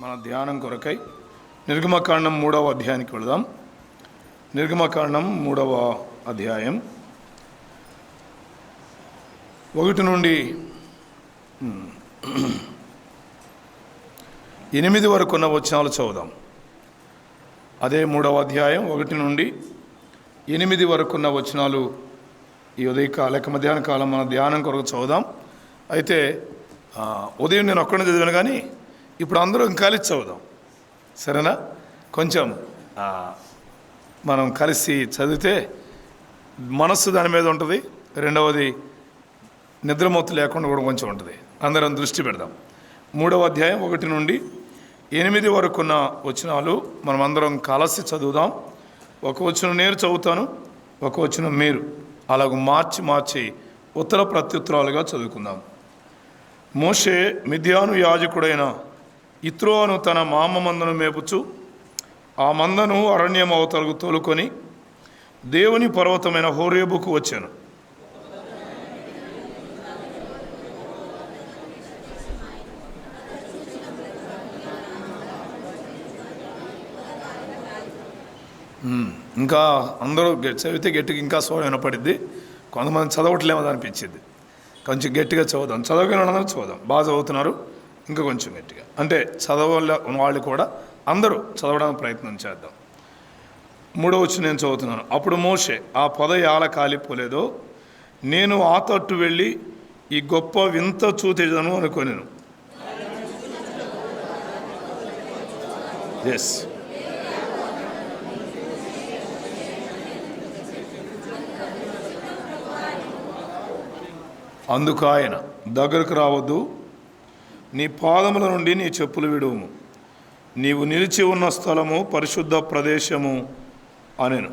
మన ధ్యానం కొరకై నిర్గమకాండం 3వ అధ్యాయానికి వెళదాం. నిర్గమకాండం 3వ అధ్యాయం 1 నుండి 8 వరకు ఉన్న వచనాలు చదువుదాం. అదే 3వ అధ్యాయం 1 నుండి 8 వరకు ఉన్న వచనాలు ఈ ఉదయకాల మధ్యాహ్న కాలం మన ధ్యానం కొరకు చదువుదాం. అయితే ఉదయం నేను ఒక్కడిని చదివాను, కానీ ఇప్పుడు అందరూ కలిసి చదువుదాం, సరేనా? కొంచెం మనం కలిసి చదివితే మనస్సు దాని మీద ఉంటుంది. రెండవది నిద్రమత్తు లేకుండా కూడా కొంచెం ఉంటుంది. అందరం దృష్టి పెడదాం. 3వ అధ్యాయం 1 నుండి 8 వరకు ఉన్న వచనాలు మనం అందరం కలిసి చదువుదాం. ఒక వచనం నేను చదువుతాను, ఒక వచనం మీరు, అలాగ మార్చి ఉత్తర ప్రత్యుత్తరాలుగా చదువుకుందాం. మోషే మిద్యాను యాజకుడైన ఇత్రోను తన మామ మందను మేపుచు ఆ మందను అరణ్యం అవతలకు తోలుకొని దేవుని పర్వతమైన హోరేబుకు వచ్చాను. ఇంకా అందరూ చదివితే గట్టిగా ఇంకా స్వరం వినపడిద్ది. కొంతమంది చదవట్లేమో అనిపించింది. కొంచెం గట్టిగా చదువుదాం. చదవగలిగిన చదువుదాం. బాగా చదువుతున్నారు, ఇంకా కొంచెం గట్టిగా. అంటే చదవలే వాళ్ళు కూడా అందరూ చదవడానికి ప్రయత్నం చేద్దాం. 3వ వచనం నేను చదువుతున్నాను. అప్పుడు మోషే ఆ పొద ఎలా కాలిపోలేదో నేను ఆ తట్టు వెళ్ళి ఈ గొప్ప వింత చూతేదను అనుకోనేను. ఎస్, అందుకు ఆయన, దగ్గరకు రావద్దు, నీ పాదముల నుండి నీ చెప్పులు విడువుము, నీవు నిలిచి ఉన్న స్థలము పరిశుద్ధ ప్రదేశము అనెను.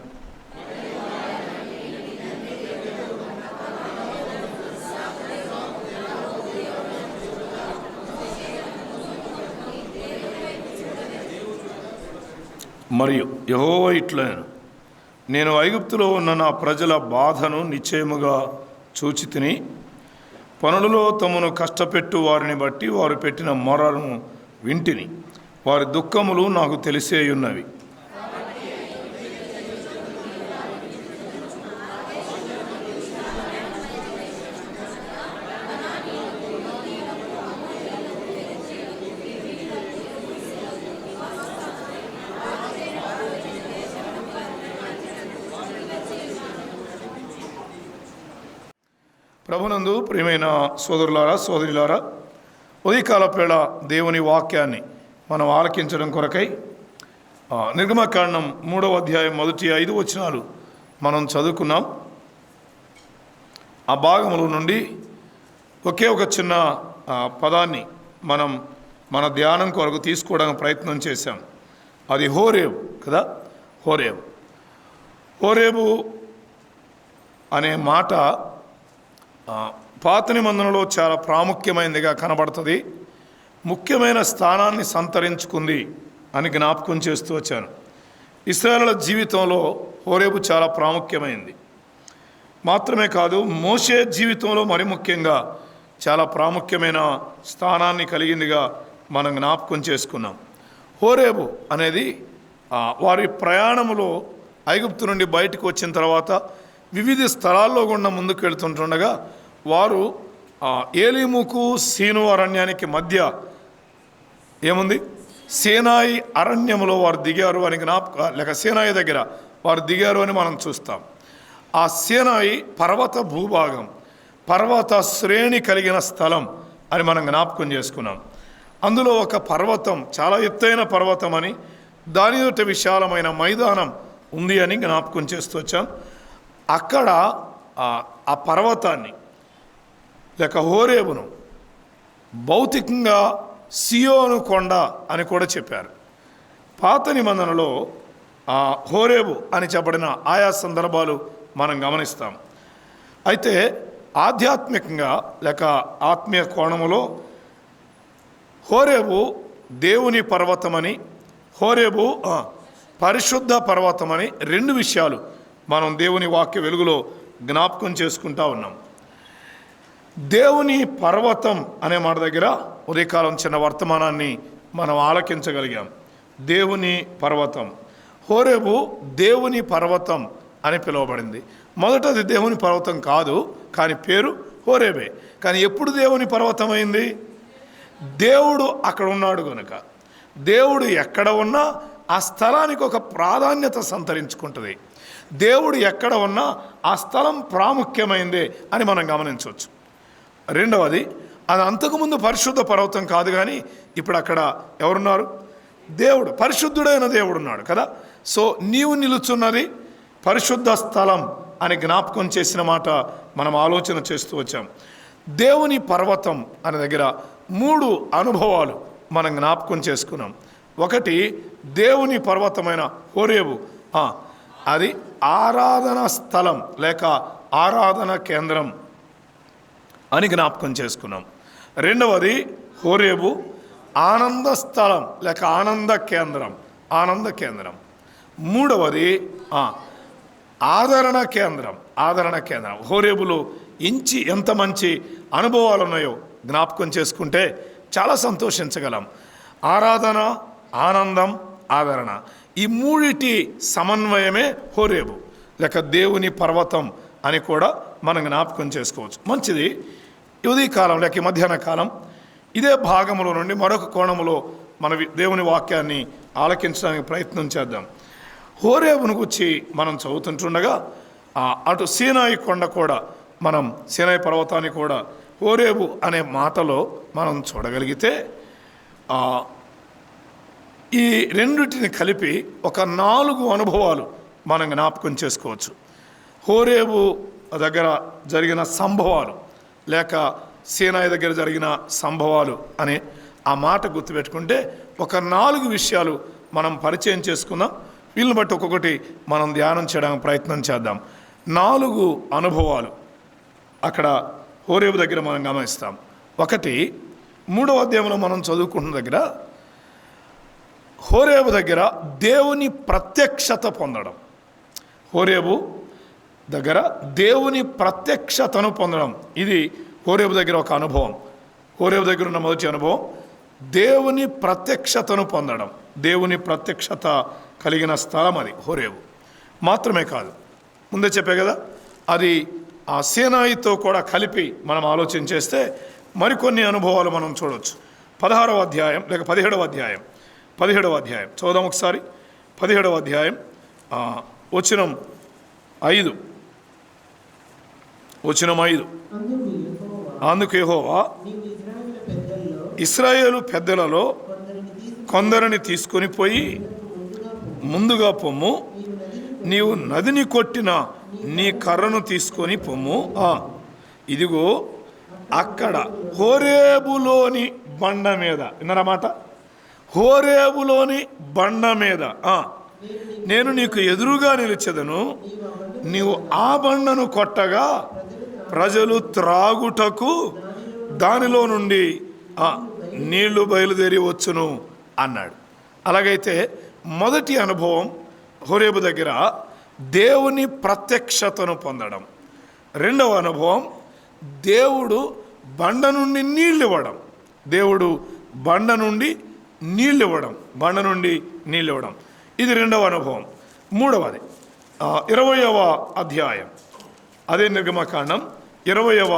మరియు యెహోవా ఇట్లనెను, నేను ఐగుప్తులో ఉన్న నా ప్రజల బాధను నిశ్చయముగా చూచితిని. పనులలో తమను కష్టపెట్టు వారిని బట్టి వారు పెట్టిన మొరను వింటిని. వారి దుఃఖములు నాకు తెలిసేయున్నవి. ప్రభునందు ప్రియమైన సోదరులారా, సోదరులారా, ఉదయకాల వేళ దేవుని వాక్యాన్ని మనం ఆలకించడం కొరకై నిర్గమకాండం 3వ అధ్యాయం మొదటి 5 వచనాలు మనం చదువుకున్నాం. ఆ భాగముల నుండి ఒకే ఒక చిన్న పదాన్ని మనం మన ధ్యానం కొరకు తీసుకోవడానికి ప్రయత్నం చేశాం. అది హోరేబు కదా. హోరేబు అనే మాట పాత నిబంధనలో చాలా ప్రాముఖ్యమైనదిగా కనబడుతుంది. ముఖ్యమైన స్థానాన్ని సంతరించుకుంది అని జ్ఞాపకం చేస్తూ వచ్చాను. ఇశ్రాయేలుల జీవితంలో హోరేబు చాలా ప్రాముఖ్యమైనది. మాత్రమే కాదు, మోషే జీవితంలో మరి ముఖ్యంగా చాలా ప్రాముఖ్యమైన స్థానాన్ని కలిగిందిగా మనం జ్ఞాపకం చేసుకున్నాం. హోరేబు అనేది వారి ప్రయాణములో ఐగుప్తు నుండి బయటకు వచ్చిన తర్వాత వివిధ స్థలాల్లో గుండా ముందుకు వెళుతుంటుండగా వారు ఏలీముకు సీను అరణ్యానికి మధ్య ఏముంది, సేనాయి అరణ్యంలో వారు దిగారు అని లేక సేనాయి దగ్గర వారు దిగారు అని మనం చూస్తాం. ఆ సేనాయి పర్వత భూభాగం, పర్వత శ్రేణి కలిగిన స్థలం అని మనం జ్ఞాపకం చేసుకున్నాం. అందులో ఒక పర్వతం, చాలా ఎత్తైన పర్వతం అని, దాని యొక్క విశాలమైన మైదానం ఉంది అని జ్ఞాపకం చేస్తూ వచ్చాం. అక్కడ ఆ పర్వతాన్ని లేక హోరేబును భౌతికంగా సియోను కొండ అని కూడా చెప్పారు. పాత నిబంధనలో హోరేబు అని చెప్పబడిన ఆయా సందర్భాలు మనం గమనిస్తాం. అయితే ఆధ్యాత్మికంగా లేక ఆత్మీయ కోణములో హోరేబు దేవుని పర్వతమని, హోరేబు పరిశుద్ధ పర్వతమని 2 విషయాలు మనం దేవుని వాక్య వెలుగులో జ్ఞాపకం చేసుకుంటా ఉన్నాం. దేవుని పర్వతం అనే మాట దగ్గర ఉదయకాలం చిన్న వర్తమానాన్ని మనం ఆలకించగలిగాం. దేవుని పర్వతం హోరేబు దేవుని పర్వతం అని పిలువబడింది. మొదటది దేవుని పర్వతం కాదు, కానీ పేరు హోరేబే. కానీ ఎప్పుడు దేవుని పర్వతం అయింది? దేవుడు అక్కడ ఉన్నాడు కనుక. దేవుడు ఎక్కడ ఉన్నా ఆ స్థలానికి ఒక ప్రాధాన్యత సంతరించుకుంటుంది. దేవుడు ఎక్కడ ఉన్నా ఆ స్థలం ప్రాముఖ్యమైందే అని మనం గమనించవచ్చు. రెండవది, అది అంతకుముందు పరిశుద్ధ పర్వతం కాదు, కానీ ఇప్పుడు అక్కడ ఎవరున్నారు? దేవుడు, పరిశుద్ధుడైన దేవుడు ఉన్నాడు కదా. సో నీవు నిలుచున్నది పరిశుద్ధ స్థలం అని జ్ఞాపకం చేసిన మాట మనం ఆలోచన చేస్తూ వచ్చాం. దేవుని పర్వతం అనే దగ్గర 3 అనుభవాలు మనం జ్ఞాపకం చేసుకున్నాం. ఒకటి, దేవుని పర్వతమైన హోరేబు, అది ఆరాధన స్థలం లేక ఆరాధన కేంద్రం అని జ్ఞాపకం చేసుకున్నాం. రెండవది, హోరేబు ఆనంద స్థలం లేక ఆనంద కేంద్రం. మూడవది ఆదరణ కేంద్రం. హోరేబులో ఎంత మంచి అనుభవాలు ఉన్నాయో జ్ఞాపకం చేసుకుంటే చాలా సంతోషించగలం. ఆరాధన, ఆనందం, ఆదరణ, ఈ 3 సమన్వయమే హోరేబు లేక దేవుని పర్వతం అని కూడా మనం జ్ఞాపకం చేసుకోవచ్చు. మంచిది. ఉదయకాలం లేక మధ్యాహ్న కాలం ఇదే భాగంలో నుండి మరొక కోణంలో మన దేవుని వాక్యాన్ని ఆలకించడానికి ప్రయత్నం చేద్దాం. హోరేబును గురించి మనం చదువుతుంటుండగా అటు సీనాయి కొండ కూడా, మనం సీనాయి పర్వతాన్ని కూడా హోరేబు అనే మాటలో మనం చూడగలిగితే ఈ రెండిటిని కలిపి ఒక 4 అనుభవాలు మనం జ్ఞాపకం చేసుకోవచ్చు. హోరేబు దగ్గర జరిగిన సంభవాలు లేక సీనాయి దగ్గర జరిగిన సంభవాలు అనే ఆ మాట గుర్తుపెట్టుకుంటే ఒక 4 విషయాలు మనం పరిచయం చేసుకుందాం. వీళ్ళని బట్టి ఒక్కొక్కటి మనం ధ్యానం చేయడానికి ప్రయత్నం చేద్దాం. 4 అనుభవాలు అక్కడ హోరేబు దగ్గర మనం గమనిస్తాం. ఒకటి, 3వ అధ్యాయంలో మనం చదువుకుంటున్న దగ్గర హోరేబు దగ్గర దేవుని ప్రత్యక్షత పొందడం. హోరేబు దగ్గర దేవుని ప్రత్యక్షతను పొందడం, ఇది హోరేబు దగ్గర ఒక అనుభవం. హోరేబు దగ్గర ఉన్న మొదటి అనుభవం దేవుని ప్రత్యక్షతను పొందడం. దేవుని ప్రత్యక్షత కలిగిన స్థలం అది హోరేబు. మాత్రమే కాదు, ముందే చెప్పే కదా, అది ఆ సీనాయితో కూడా కలిపి మనం ఆలోచన చేస్తే మరికొన్ని అనుభవాలు మనం చూడవచ్చు. 16వ అధ్యాయం లేక 17వ అధ్యాయం చదువుదాం ఒకసారి. 17వ అధ్యాయం వచనం 5. అందుకు యెహోవా ఇశ్రాయేలు పెద్దలలో కొందరిని తీసుకొని పోయి, ముందుగా పొమ్ము, నీవు నదిని కొట్టిన నీ కర్రను తీసుకొని పొమ్ము. ఇదిగో అక్కడ హోరేబులోని బండ మీద, విన్నారన్నమాట, హోరేబులోని బండ మీద నేను నీకు ఎదురుగా నిలిచెదను. నీవు ఆ బండను కొట్టగా ప్రజలు త్రాగుటకు దానిలో నుండి నీళ్లు బయలుదేరి వచ్చును అన్నాడు. అలాగైతే మొదటి అనుభవం హోరేబు దగ్గర దేవుని ప్రత్యక్షతను పొందడం. రెండవ అనుభవం దేవుడు బండ నుండి నీళ్ళు ఇవ్వడం. బండ నుండి నీళ్ళు ఇవ్వడం, ఇది రెండవ అనుభవం. మూడవది 20వ అధ్యాయం, అదే నిర్గమకాండం 20వ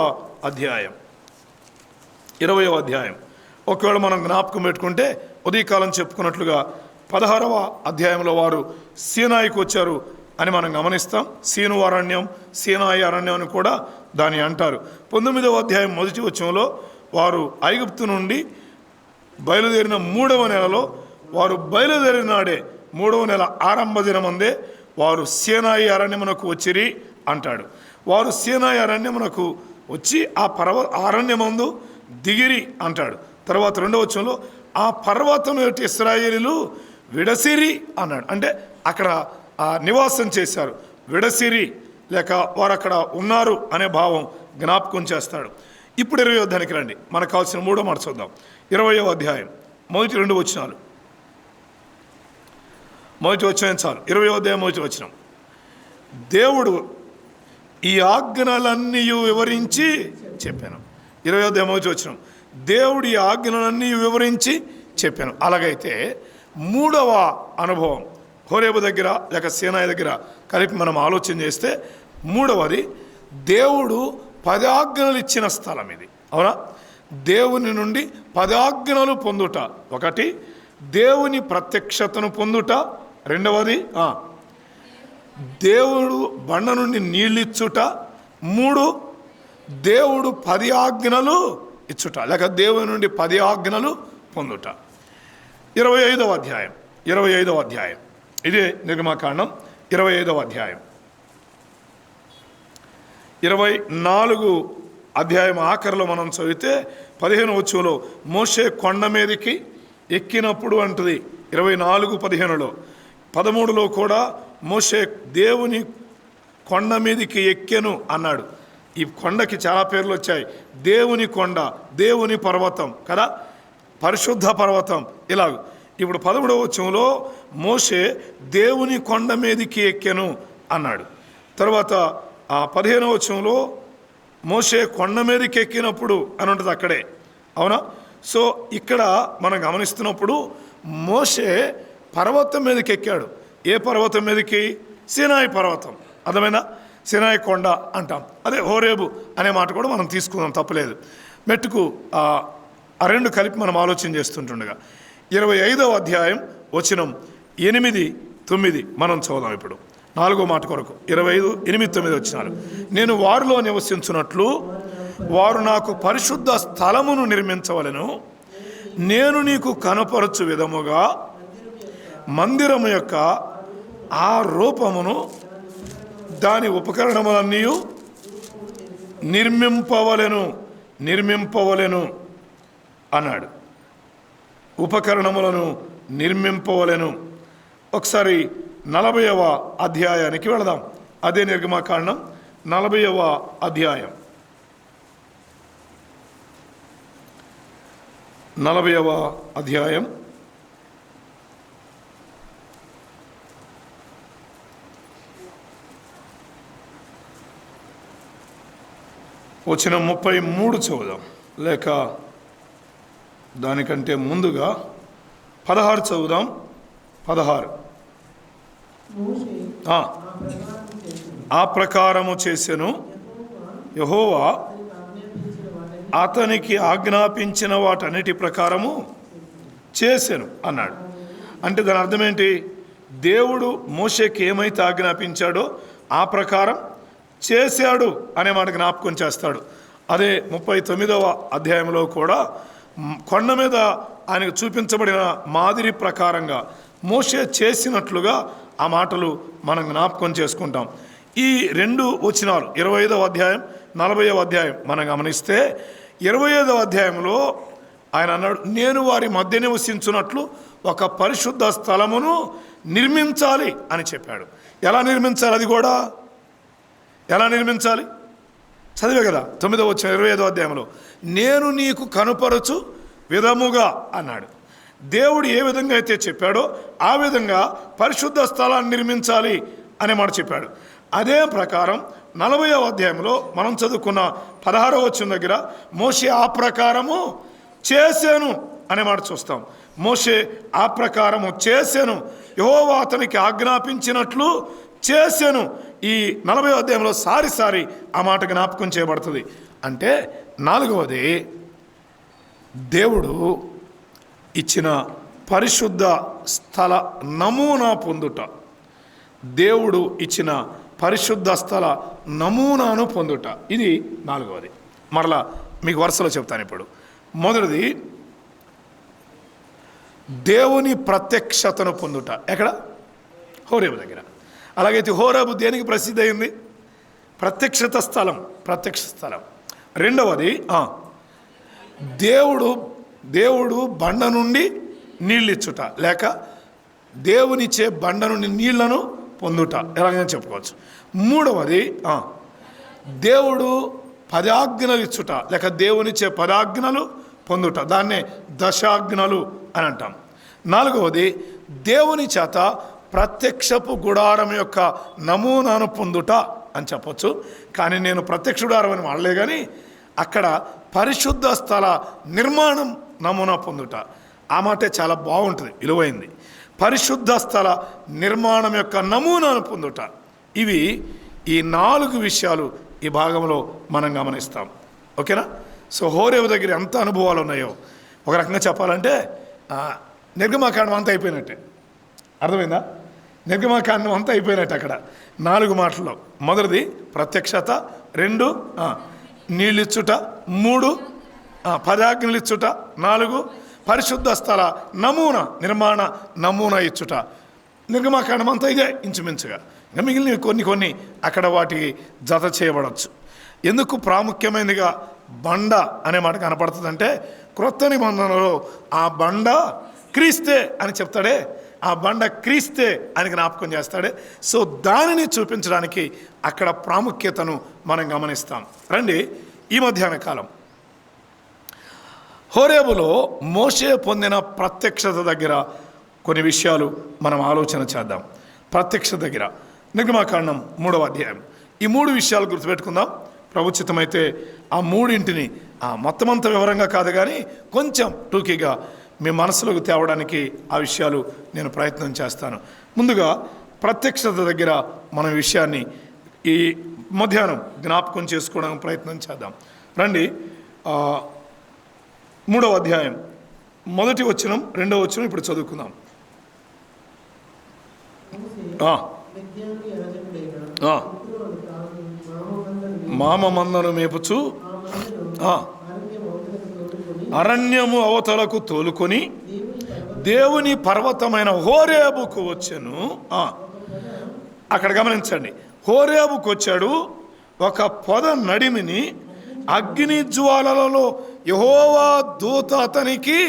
అధ్యాయం. ఒకవేళ మనం జ్ఞాపకం పెట్టుకుంటే ఉదయకాలం చెప్పుకున్నట్లుగా 16వ అధ్యాయంలో వారు సీనాయికి వచ్చారు అని మనం గమనిస్తాం. సీను అరణ్యం, సీనాయి అరణ్యం అని కూడా దాన్ని అంటారు. 19వ అధ్యాయం మొదటి వచనంలో వారు ఐగుప్తు నుండి బయలుదేరిన 3వ నెలలో, వారు బయలుదేరిన నాడే 3వ నెల ఆరంభ దినమందే వారు సీనాయి అరణ్యమునకు వచ్చిరి అంటాడు. వారు సీనాయి అరణ్యమునకు వచ్చి ఆ అరణ్యమందు దిగిరి అంటాడు. తర్వాత 2వ వచనంలో ఆ పర్వతం యొక్క ఇశ్రాయేలీలు విడసిరి అన్నాడు. అంటే అక్కడ నివాసం చేశారు, విడసిరి లేక వారు అక్కడ ఉన్నారు అనే భావం జ్ఞాపకం చేస్తాడు. ఇప్పుడు 20వ అధ్యాయానికి రండి. మనకు కావాల్సిన 3వ మాట చూద్దాం. 20వ అధ్యాయం మొదటి 2 వచనాలు. మొదటి వచనం చాలు. 20వ అధ్యాయం మొదటి వచనం, దేవుడు ఈ ఆజ్ఞలన్నీ వివరించి చెప్పాను. 20వ అధ్యాయం మొదటి వచనం, దేవుడు ఈ ఆజ్ఞలన్నీ వివరించి చెప్పాను. అలాగైతే మూడవ అనుభవం హోరేబు దగ్గర లేక సీనాయి దగ్గర కలిపి మనం ఆలోచన చేస్తే మూడవది దేవుడు 10 ఆజ్ఞలు ఇచ్చిన స్థలం ఇది. అవునా? దేవుని నుండి 10 ఆజ్ఞలు పొందుట ఒకటి, దేవుని ప్రత్యక్షతను పొందుట రెండవది, దేవుడు బండ నుండి నీళ్ళిచ్చుట, 3 దేవుడు 10 ఆజ్ఞలు ఇచ్చుట లేక దేవుని నుండి 10 ఆజ్ఞలు పొందుట. 25వ అధ్యాయం ఇదే నిర్గమాకాండం 25వ అధ్యాయం 24 అధ్యాయం ఆఖరిలో మనం చదివితే 15వ వచనంలో మోషే కొండ మీదకి ఎక్కినప్పుడు అంటది 24:15లో. 13లో కూడా మోషే దేవుని కొండ మీదకి ఎక్కెను అన్నాడు. ఈ కొండకి చాలా పేర్లు వచ్చాయి. దేవుని కొండ, దేవుని పర్వతం కదా, పరిశుద్ధ పర్వతం ఇలాగ. ఇప్పుడు 13వ వచనంలో మోషే దేవుని కొండ మీదకి ఎక్కెను అన్నాడు. తర్వాత 15వ వచనంలో మోషే కొండ మీదకి ఎక్కినప్పుడు అని ఉంటుంది అక్కడే. అవునా? సో ఇక్కడ మనం గమనిస్తున్నప్పుడు మోషే పర్వతం మీదకి ఎక్కాడు. ఏ పర్వతం మీదకి? సీనాయి పర్వతం. అర్థమైనా? సీనాయి కొండ అంటాం. అదే హోరేబు అనే మాట కూడా మనం తీసుకుందాం, తప్పలేదు. మెట్టుకు ఆ రెండు కలిపి మనం ఆలోచన చేస్తుంటుండగా 25వ అధ్యాయం వచనం 8, 9 మనం చదువుదాం ఇప్పుడు. 4వ మాట కొరకు 25, 8, 9 వచనాలు. నేను వారిలో నివసించున్నట్లు వారు నాకు పరిశుద్ధ స్థలమును నిర్మించవలెను. నేను నీకు కనపరచు విధముగా మందిరము యొక్క ఆ రూపమును దాని ఉపకరణములన్నీ నిర్మింపవలెను అన్నాడు. ఉపకరణములను నిర్మింపవలెను. ఒకసారి 40వ అధ్యాయానికి వెళదాం. అదే నిర్గమాకాండం 40వ అధ్యాయం 40వ అధ్యాయం వచనం 33 చదువుదాం, లేక దానికంటే ముందుగా 16 చదువుదాం. 16 ఆ ప్రకారము చేసెను యెహోవా అతనికి ఆజ్ఞాపించిన వాటన్నిటి ప్రకారము చేసెను అన్నాడు. అంటే దాని అర్థం ఏంటి? దేవుడు మోషేకి ఏమైతే ఆజ్ఞాపించాడో ఆ ప్రకారం చేశాడు అనే మాట జ్ఞాపకం చేస్తాడు. అదే 39వ అధ్యాయంలో కూడా కొండ మీద ఆయనకు చూపించబడిన మాదిరి ప్రకారంగా మోషే చేసినట్లుగా ఆ మాటలు మనం జ్ఞాపకం చేసుకుంటాం. ఈ 2 వచనాలు 25వ అధ్యాయం 40వ అధ్యాయం మనం గమనిస్తే 25వ అధ్యాయంలో ఆయన అన్నాడు, నేను వారి మధ్య నివసించున్నట్లు ఒక పరిశుద్ధ స్థలమును నిర్మించాలి అని చెప్పాడు. ఎలా నిర్మించాలి? అది కూడా ఎలా నిర్మించాలి? చదివే కదా 9వ వచనం 25వ అధ్యాయంలో, నేను నీకు కనుపరచు విధముగా అన్నాడు. దేవుడు ఏ విధంగా అయితే చెప్పాడో ఆ విధంగా పరిశుద్ధ స్థలాన్ని నిర్మించాలి అనే మాట చెప్పాడు. అదే ప్రకారం 40వ అధ్యాయంలో మనం చదువుకున్న 16వ వచనం దగ్గర మోషే ఆ ప్రకారము చేశాను అనే మాట చూస్తాం. మోషే ఆ ప్రకారము చేశాను, యెహోవా అతనికి ఆజ్ఞాపించినట్లు చేశాను. ఈ 40వ అధ్యాయంలో సారి ఆ మాట జ్ఞాపకం చేయబడుతుంది. అంటే 4వది దేవుడు ఇచ్చిన పరిశుద్ధ స్థల నమూనా పొందుట. దేవుడు ఇచ్చిన పరిశుద్ధ స్థల నమూనాను పొందుట, ఇది 4వది. మరలా మీకు వరుసలో చెప్తాను. ఇప్పుడు మొదటిది దేవుని ప్రత్యక్షతను పొందుట. ఎక్కడ? హోరేబు దగ్గర. అలాగైతే హోరేబు దేనికి ప్రసిద్ధి అయింది? ప్రత్యక్ష స్థలం. రెండవది దేవుడు బండ నుండి నీళ్ళిచ్చుట, లేక దేవునిచ్చే బండ నుండి నీళ్లను పొందుట, ఎలాగైనా చెప్పుకోవచ్చు. మూడవది దేవుడు 10 ఆజ్ఞలు ఇచ్చుట, లేక దేవునిచ్చే 10 ఆజ్ఞలు పొందుట, దాన్నే దశాజ్ఞలు అని అంటాం. 4వది దేవుని చేత ప్రత్యక్షపు గుడారం యొక్క నమూనాను పొందుట అని చెప్పొచ్చు. కానీ నేను ప్రత్యక్ష గుడారం అని వాడలే, కానీ అక్కడ పరిశుద్ధ స్థల నిర్మాణం నమూనా పొందుట. ఆ మాటే చాలా బాగుంటుంది, విలువైంది. పరిశుద్ధ స్థల నిర్మాణం యొక్క నమూనాను పొందుట. ఇవి ఈ 4 విషయాలు ఈ భాగంలో మనం గమనిస్తాం. ఓకేనా? సో హోరేబు దగ్గర ఎంత అనుభవాలు ఉన్నాయో ఒక రకంగా చెప్పాలంటే నిర్గమాకాండం అంతా అయిపోయినట్టే. అర్థమైందా? నిర్గమాకాండం అంతా అయిపోయినట్టు అక్కడ 4 మాటల్లో. మొదటిది ప్రత్యక్షత, 2 నీళ్ళిచ్చుట, 3 10 ఇచ్చుట, 4 పరిశుద్ధ స్థల నమూనా నిర్మాణ నమూనా ఇచ్చుట. నిర్గమాకాండం అంతా ఇదే ఇంచుమించుగా. ఇంకా మిగిలినవి కొన్ని అక్కడ వాటికి జత చేయబడవచ్చు. ఎందుకు ప్రాముఖ్యమైనదిగా బండ అనే మాట కనపడుతుందంటే క్రొత్త నిబంధనలో ఆ బండ క్రీస్తే అని చెప్తాడే, ఆ బండ క్రీస్తే అని జ్ఞాపకం చేస్తాడే. సో దానిని చూపించడానికి అక్కడ ప్రాముఖ్యతను మనం గమనిస్తాం. రండి, ఈ మధ్యాహ్న కాలం హోరేబులో మోషే పొందిన ప్రత్యక్షత దగ్గర కొన్ని విషయాలు మనం ఆలోచన చేద్దాం. ప్రత్యక్షత దగ్గర నిర్గమాకాండం 3వ అధ్యాయం. ఈ 3 విషయాలు గుర్తుపెట్టుకుందాం. ప్రభుత్వమైతే ఆ 3ంటిని మొత్తం అంత వివరంగా కాదు కానీ కొంచెం టూకీగా మీ మనసులోకి తేవడానికి ఆ విషయాలు నేను ప్రయత్నం చేస్తాను. ముందుగా ప్రత్యక్షత దగ్గర మన విషయాన్ని ఈ మధ్యాహ్నం జ్ఞాపకం చేసుకోవడానికి ప్రయత్నం చేద్దాం. రండి, 3వ అధ్యాయం 1వ వచనం 2వ వచనం ఇప్పుడు చదువుకుందాం. మామ మందను మేపుచు అరణ్యము అవతలకు తోలుకొని దేవుని పర్వతమైన హోరేబుకు వచ్చాను. అక్కడ గమనించండి, హోరేబుకు వచ్చాడు. ఒక పొద నడిమిని అగ్ని జ్వాలలలో యెహోవా దూత అతనికి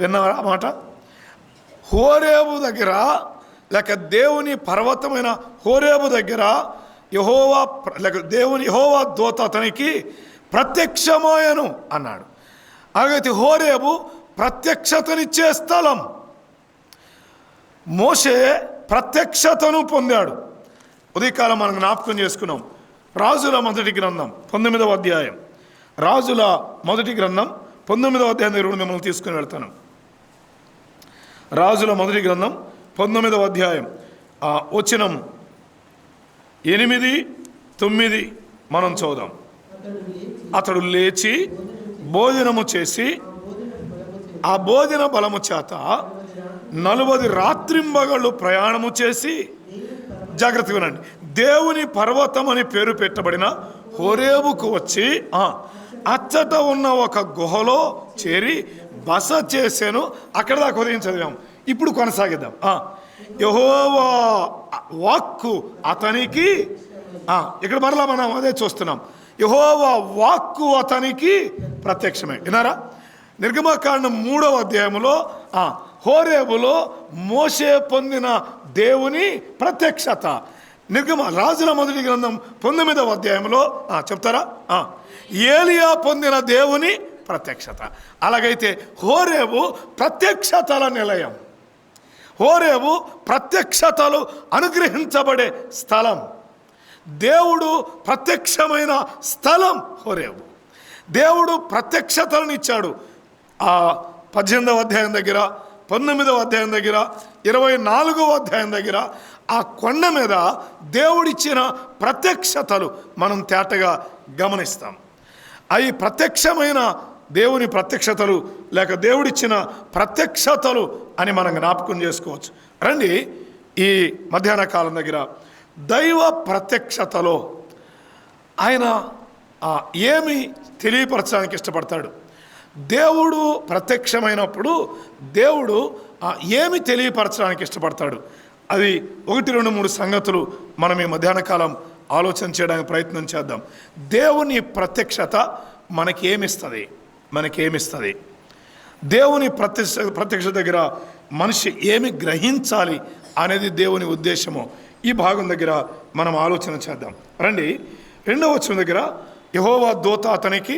విన్నారా మాట? హోరేబు దగ్గర లేక దేవుని పర్వతమైన హోరేబు దగ్గర యెహోవా దూత అతనికి ప్రత్యక్షమాయను అన్నాడు. అలాగైతే హోరేబు ప్రత్యక్షతనిచ్చే స్థలం. మోషే ప్రత్యక్షతను పొందాడు. ఉదయకాలం మనం జ్ఞాపకం చేసుకున్నాం. రాజుల మొదటి గ్రంథం 19వ అధ్యాయం. రాజుల మొదటి గ్రంథం 19వ అధ్యాయం దగ్గర మిమ్మల్ని తీసుకుని వెళ్తాను. రాజుల మొదటి గ్రంథం 19వ అధ్యాయం వచనం 8, 9 మనం చూద్దాం. అతడు లేచి భోజనము చేసి ఆ భోజన బలము చేత 40 రాత్రింబగళ్ళు ప్రయాణము చేసి, జాగ్రత్తగా వినండి, దేవుని పర్వతం అని పేరు పెట్టబడిన హోరేబుకు వచ్చి అచ్చట ఉన్న ఒక గుహలో చేరి బస చేశాను. అక్కడ దాకా ఉదయం చదివాం. ఇప్పుడు కొనసాగిద్దాం. యెహోవా వాక్కు అతనికి, ఇక్కడ మరలా మనం అదే చూస్తున్నాం, యెహోవా వాక్కు అతనికి ప్రత్యక్షమే. విన్నారా? నిర్గమకాండం 3వ అధ్యాయంలో హోరేబులో మోషే పొందిన దేవుని ప్రత్యక్షత. రాజుల మొదటి గ్రంథం 19వ అధ్యాయంలో చెప్తారా? ఏలియా పొందిన దేవుని ప్రత్యక్షత. అలాగైతే హోరేబు ప్రత్యక్షతల నిలయం. హోరేబు ప్రత్యక్షతలు అనుగ్రహించబడే స్థలం. దేవుడు ప్రత్యక్షమైన స్థలం హోరేబు. దేవుడు ప్రత్యక్షతలను ఇచ్చాడు. 18వ అధ్యాయం దగ్గర, 19వ అధ్యాయం దగ్గర, 24వ అధ్యాయం దగ్గర ఆ కొండ మీద దేవుడిచ్చిన ప్రత్యక్షతలు మనం తేటగా గమనిస్తాం. అవి ప్రత్యక్షమైన దేవుని ప్రత్యక్షతలు లేక దేవుడిచ్చిన ప్రత్యక్షతలు అని మనం జ్ఞాపకం చేసుకోవచ్చు. రండి, ఈ మధ్యాహ్న కాలం దగ్గర దైవ ప్రత్యక్షతలో ఆయన ఏమి తెలియపరచడానికి ఇష్టపడతాడు? దేవుడు ప్రత్యక్షమైనప్పుడు దేవుడు ఏమి తెలియపరచడానికి ఇష్టపడతాడు? అది 1, 2, 3 సంగతులు మనం ఈ మధ్యాహ్న కాలం ఆలోచన చేయడానికి ప్రయత్నం చేద్దాం. దేవుని ప్రత్యక్షత మనకేమిస్తుంది? దేవుని ప్రత్యక్షత దగ్గర మనిషి ఏమి గ్రహించాలి అనేది దేవుని ఉద్దేశము. ఈ భాగం దగ్గర మనం ఆలోచన చేద్దాం. రండి, 2వ వచనం దగ్గర యెహోవా దూత అతనికి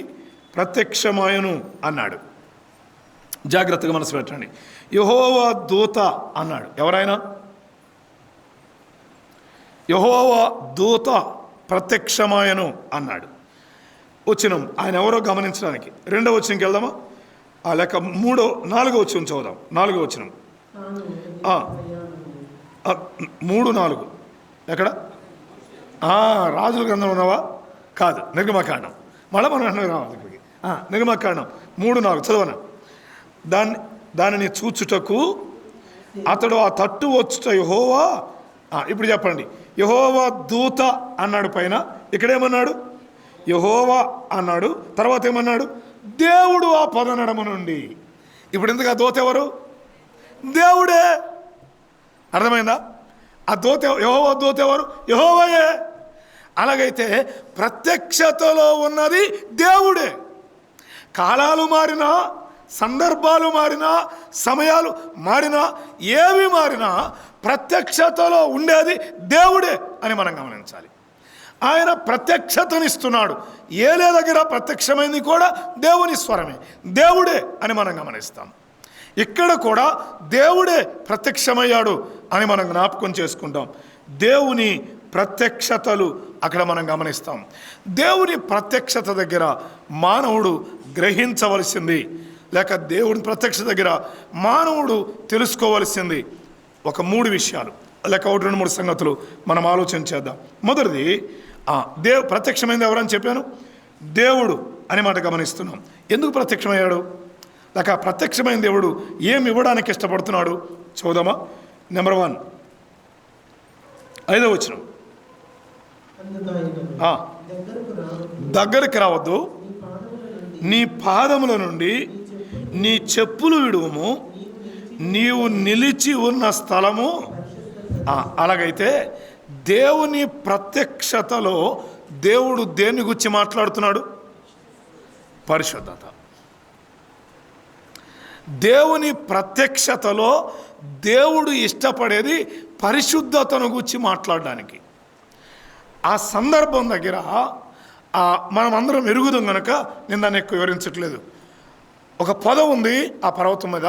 ప్రత్యక్షమాయను అన్నాడు. జాగ్రత్తగా మనసు పెట్టండి. యెహోవా దూత అన్నాడు. ఎవరైనా యెహోవా దూత ప్రత్యక్షమాయను అన్నాడు. వచనం ఆయన ఎవరో గమనించడానికి. 2వ వచనంకి వెళ్దామా? లేక 4వ వచనం చదువుదాం. 4వ వచనం 3:4 ఎక్కడ? రాజుల గ్రంథం ఉన్నావా? కాదు, నిర్గమకాండం. మళ్ళీ మనం రావాలి ఇక్కడికి. నిర్గమకాండం 3:4 చదవనా? దానిని చూచుటకు అతడు ఆ తట్టు వచ్చుట యెహోవా. ఇప్పుడు చెప్పండి, యెహోవా దూత అన్నాడు పైన, ఇక్కడేమన్నాడు? యెహోవా అన్నాడు. తర్వాత ఏమన్నాడు? దేవుడు ఆ పదనడము నుండి. ఇప్పుడు ఎందుకు ఆ దూత ఎవరు? దేవుడే. అర్థమైందా? ఆ దూత యెహోవా దూత ఎవరు? యెహోవాయే. అలాగైతే ప్రత్యక్షతలో ఉన్నది దేవుడే. కాలాలు మారినా, సందర్భాలు మారినా, సమయాలు మారినా, ఏవి మారినా ప్రత్యక్షతలో ఉండేది దేవుడే అని మనం గమనించాలి. ఆయన ప్రత్యక్షతనిస్తున్నాడు. ఏలే దగ్గర ప్రత్యక్షమైంది కూడా దేవుని స్వరమే, దేవుడే అని మనం గమనిస్తాం. ఇక్కడ కూడా దేవుడే ప్రత్యక్షమయ్యాడు అని మనం జ్ఞాపకం చేసుకుంటాం. దేవుని ప్రత్యక్షతలు అక్కడ మనం గమనిస్తాం. దేవుని ప్రత్యక్షత దగ్గర మానవుడు గ్రహించవలసింది, లేక దేవుని ప్రత్యక్షత దగ్గర మానవుడు తెలుసుకోవలసింది ఒక 3 విషయాలు, లేక 1-2-3 సంగతులు మనం ఆలోచన చేద్దాం. మొదటిది, ప్రత్యక్షమైంది ఎవరని చెప్పాను? దేవుడు అనే మాట గమనిస్తున్నాం. ఎందుకు ప్రత్యక్షమయ్యాడు? లేక ప్రత్యక్షమైన దేవుడు ఏమి ఇవ్వడానికి ఇష్టపడుతున్నాడు చూద్దామా? నెంబర్ 1, 5వ వచనం. దగ్గరికి రావద్దు, నీ పాదముల నుండి నీ చెప్పులు విడువము, నీవు నిలిచి ఉన్న స్థలము. అలాగైతే దేవుని ప్రత్యక్షతలో దేవుడు దేని గురించి మాట్లాడుతున్నాడు? పరిశుద్ధత. దేవుని ప్రత్యక్షతలో దేవుడు ఇష్టపడేది పరిశుద్ధతను గురించి మాట్లాడడానికి. ఆ సందర్భం దగ్గర మనం అందరం ఎరుగుదాం కనుక నేను దాన్ని ఎక్కువ వివరించట్లేదు. ఒక పొద ఉంది ఆ పర్వతం మీద,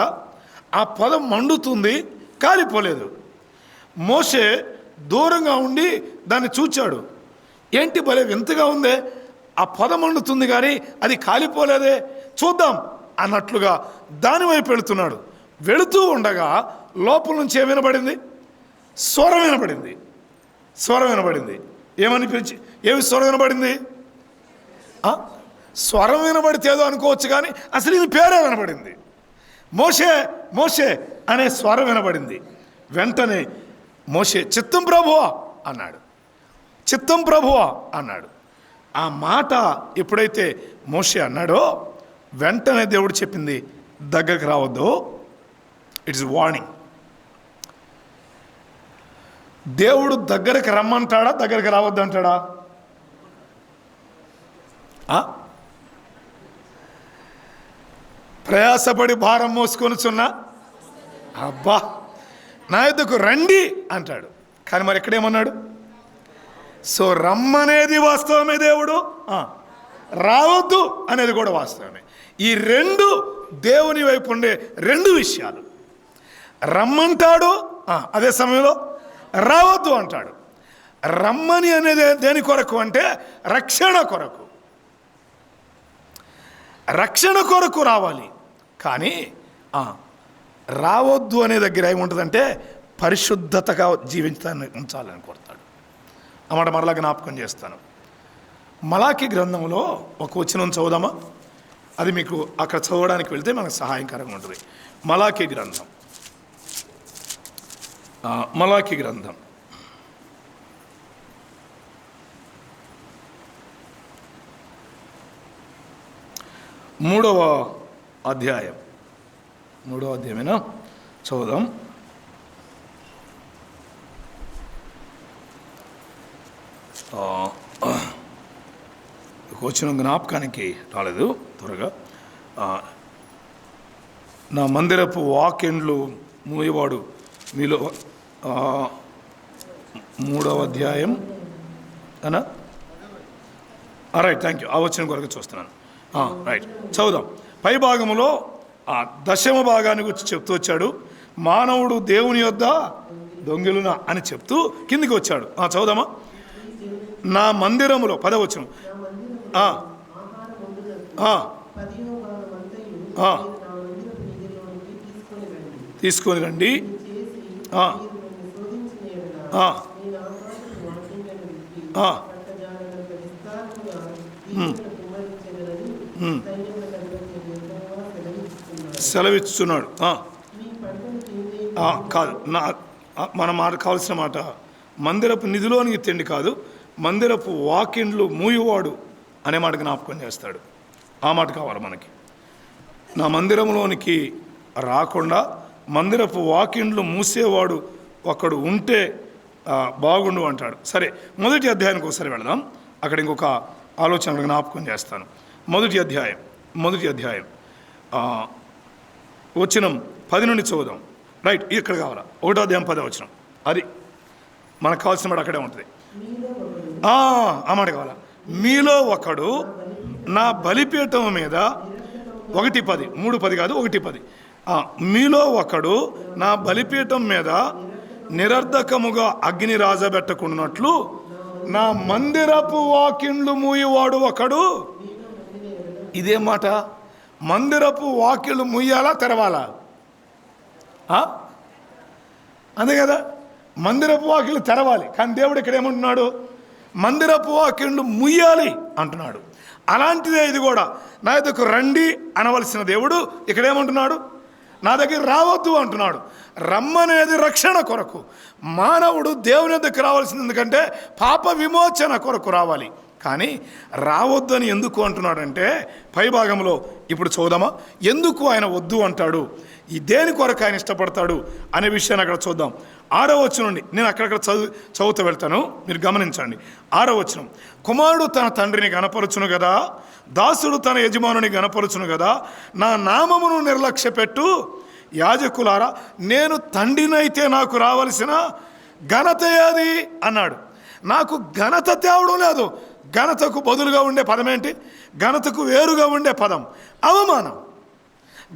ఆ పొద మండుతుంది, కాలిపోలేదు. మోషే దూరంగా ఉండి దాన్ని చూచాడు. ఏంటి భలే వింతగా ఉందే, ఆ పొద మండుతుంది కానీ అది కాలిపోలేదే, చూద్దాం అన్నట్లుగా దాని వైపు వెళుతున్నాడు. వెళుతూ ఉండగా లోపల నుంచి ఏం వినబడింది? స్వరం వినబడింది. స్వరం వినబడింది. ఏమి స్వరం వినబడింది? స్వరం వినబడితే ఏదో అనుకోవచ్చు కానీ అసలు ఇది పేరే వినబడింది. మోషే మోషే అనే స్వరం వినబడింది. వెంటనే మోషే చిత్తం ప్రభువా అన్నాడు. చిత్తం ప్రభువా అన్నాడు. ఆ మాట ఎప్పుడైతే మోషే అన్నాడో వెంటనే దేవుడు చెప్పింది, దగ్గరికి రావద్దు. It's warning. దేవుడు దగ్గరికి రమ్మంటాడా, దగ్గరికి రావద్దు అంటాడా? ప్రయాసపడి భారం మోసుకొనుచున్నా అబ్బా నా యొద్దకు రండి అంటాడు. కానీ మరి ఎక్కడేమన్నాడు? సో రమ్మనేది వాస్తవమే, దేవుడు రావద్దు అనేది కూడా వాస్తవమే. ఈ 2 దేవుని వైపు ఉండే 2 విషయాలు. రమ్మంటాడు, అదే సమయంలో రావద్దు అంటాడు. రమ్మని అనేది దేని కొరకు అంటే రక్షణ కొరకు. రక్షణ కొరకు రావాలి. కానీ రావద్దు అనే దగ్గర ఏముంటుందంటే పరిశుద్ధతగా జీవించాలని ఉంచాలని కోరుతాడు. అన్నమాట మరలా జ్ఞాపకం చేస్తాను. మలాకి గ్రంథంలో ఒక వచనం చదువుదామా? అది మీకు అక్కడ చదవడానికి వెళ్తే మనకు సహాయకరంగా ఉంటుంది. మలాకి గ్రంథం, మలాకి గ్రంథం 3వ అధ్యాయం. 3వ అధ్యాయమేనా? చదువుదాం. వచ్చిన జ్ఞాపకానికి రాలేదు త్వరగా. నా మందిరపు వాకెండ్లు మూయవాడు మీలో 3వ అధ్యాయం అనా? Right, thank you. ఆ వచ్చిన కొరకు చూస్తున్నాను. రైట్, చదువుదాం. పై భాగంలో 10వ భాగాన్ని గురించి చెప్తూ వచ్చాడు. మానవుడు దేవుని యొద్ద దొంగిలున అని చెప్తూ కిందికి వచ్చాడు. చదువుదామా? నా మందిరములో 10వ వచనం. తీసుకొని రండి. ఆ, ఆ, ఆ, సెలవిస్తున్నాడు. కాదు, మన మాట కావాల్సిన మాట మందిరపు నిధిలోనికి తిండి కాదు, మందిరపు వాకిండ్లు మూయువాడు అనే మాట జ్ఞాపకం చేస్తాడు. ఆ మాట కావాలి మనకి. నా మందిరంలోనికి రాకుండా మందిరపు వాకిండ్లు మూసేవాడు ఒకడు ఉంటే బాగుండు అంటాడు. సరే, మొదటి అధ్యాయానికి ఒకసారి వెళదాం. అక్కడ ఇంకొక ఆలోచన జ్ఞాపకం చేస్తాను. మొదటి అధ్యాయం వచనం 10 నుండి చదువుదాం. రైట్, ఇక్కడ కావాలా? 1వ అధ్యాయం 10వ వచనం. అది మనకు కావాల్సిన మాట అక్కడే ఉంటుంది. ఆ మాట కావాలా? మీలో ఒకడు నా బలిపీఠం మీద 1:10, 3:10 కాదు, 1:10. మీలో ఒకడు నా బలిపీఠం మీద నిరర్ధకముగా అగ్ని రాజబెట్టకున్నట్లు నా మందిరపు వాకిండ్లు మూయవాడు ఒకడు. ఇదే మాట. మందిరపు వాకిళ్ళు ముయ్యాలా, తెరవాలా? అంతే కదా, మందిరపు వాకిళ్ళు తెరవాలి. కానీ దేవుడు ఇక్కడ ఏమంటున్నాడు? మందిరపు వాకిళ్ళు ముయ్యాలి అంటున్నాడు. అలాంటిదే ఇది కూడా. నా దగ్గరకు రండి అనవలసిన దేవుడు ఇక్కడ ఏమంటున్నాడు? నా దగ్గర రావద్దు అంటున్నాడు. రమ్మనేది రక్షణ కొరకు. మానవుడు దేవుని దగ్గరకు రావాల్సింది ఎందుకంటే పాప విమోచన కొరకు రావాలి. కానీ రావద్దు అని ఎందుకు అంటున్నాడంటే పై భాగంలో ఇప్పుడు చూద్దామా, ఎందుకు ఆయన వద్దు అంటాడు, ఈ దేని కొరకు ఆయన ఇష్టపడతాడు అనే విషయాన్ని అక్కడ చూద్దాం. 6వ వచనం నుండి నేను అక్కడక్కడ చదువుతూ వెళ్తాను, మీరు గమనించండి. 6వ వచనం, కుమారుడు తన తండ్రిని గనపరచును కదా, దాసుడు తన యజమానుని గనపరచును కదా, నా నామమును నిర్లక్ష్యపెట్టు యాజకులారా, నేను తండ్రినైతే నాకు రావలసిన ఘనత ఏది అన్నాడు. నాకు ఘనత తేవడం లేదు. ఘనతకు బదులుగా ఉండే పదం ఏంటి? ఘనతకు వేరుగా ఉండే పదం అవమానం.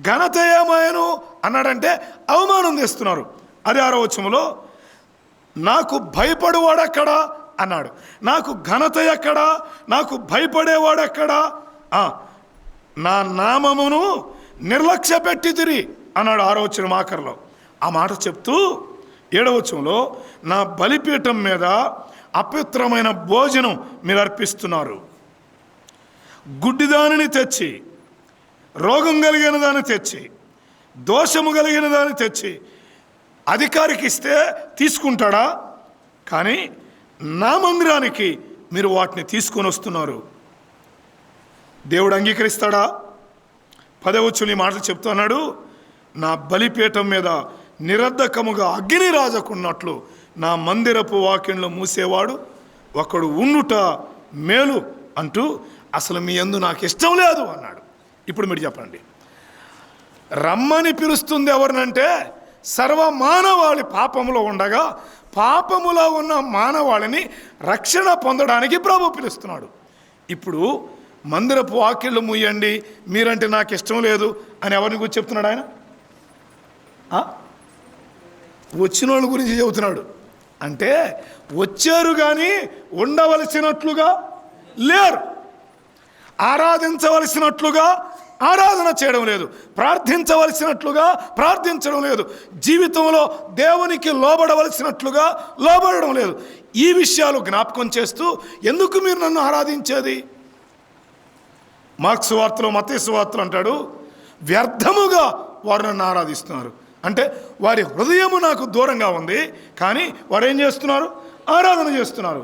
ఘనత ఏమాయను అన్నాడంటే అవమానం తెస్తున్నారు. అదే 6వ వచనంలో నాకు భయపడేవాడెక్కడా అన్నాడు. నాకు ఘనత ఎక్కడా, నాకు భయపడేవాడెక్కడా? నా నామమును నిర్లక్ష్య పెట్టితిరి అన్నాడు 6వ వచనం ఆఖరిలో. ఆ మాట చెప్తూ 7వ వచనంలో నా బలిపీఠం మీద అపవిత్రమైన భోజనం మీరు అర్పిస్తున్నారు. గుడ్డిదానిని తెచ్చి, రోగం కలిగిన దాన్ని తెచ్చి, దోషము కలిగిన దాన్ని తెచ్చి అధికారికి ఇస్తే తీసుకుంటాడా? కానీ నా మందిరానికి మీరు వాటిని తీసుకొని వస్తున్నారు. దేవుడు అంగీకరిస్తాడా? 10వ వచనం ఈ మాటలు చెప్తున్నాడు. నా బలిపీఠం మీద నిరర్ధకముగా అగ్ని రాజకున్నట్లు నా మందిరపు వాకిండ్లు మూసేవాడు ఒకడు ఉండుట మేలు అంటూ అసలు మీ యందు నాకు ఇష్టం లేదు అన్నాడు. ఇప్పుడు మీరు చెప్పండి, రమ్మని పిలుస్తుంది ఎవరినంటే సర్వ మానవాళి పాపములో ఉండగా పాపములో ఉన్న మానవాళిని రక్షణ పొందడానికి ప్రభు పిలుస్తున్నాడు. ఇప్పుడు మందిరపు వాకిళ్ళు మూయండి, మీరంటే నాకు ఇష్టం లేదు అని ఎవరిని గురించి చెప్తున్నాడు ఆయన? వచ్చిన వాళ్ళ గురించి చెబుతున్నాడు. అంటే వచ్చారు కానీ ఉండవలసినట్లుగా లేరు, ఆరాధించవలసినట్లుగా ఆరాధన చేయడం లేదు, ప్రార్థించవలసినట్లుగా ప్రార్థించడం లేదు, జీవితంలో దేవునికి లోబడవలసినట్లుగా లోబడడం లేదు. ఈ విషయాలు జ్ఞాపకం చేస్తూ ఎందుకు మీరు నన్ను ఆరాధించేది? మార్క్స్ వార్తలో, మత్తయి వార్తలో అంటాడు, వ్యర్థముగా వారు నన్ను ఆరాధిస్తున్నారు. అంటే వారి హృదయము నాకు దూరంగా ఉంది, కానీ వారు ఏం చేస్తున్నారు? ఆరాధన చేస్తున్నారు,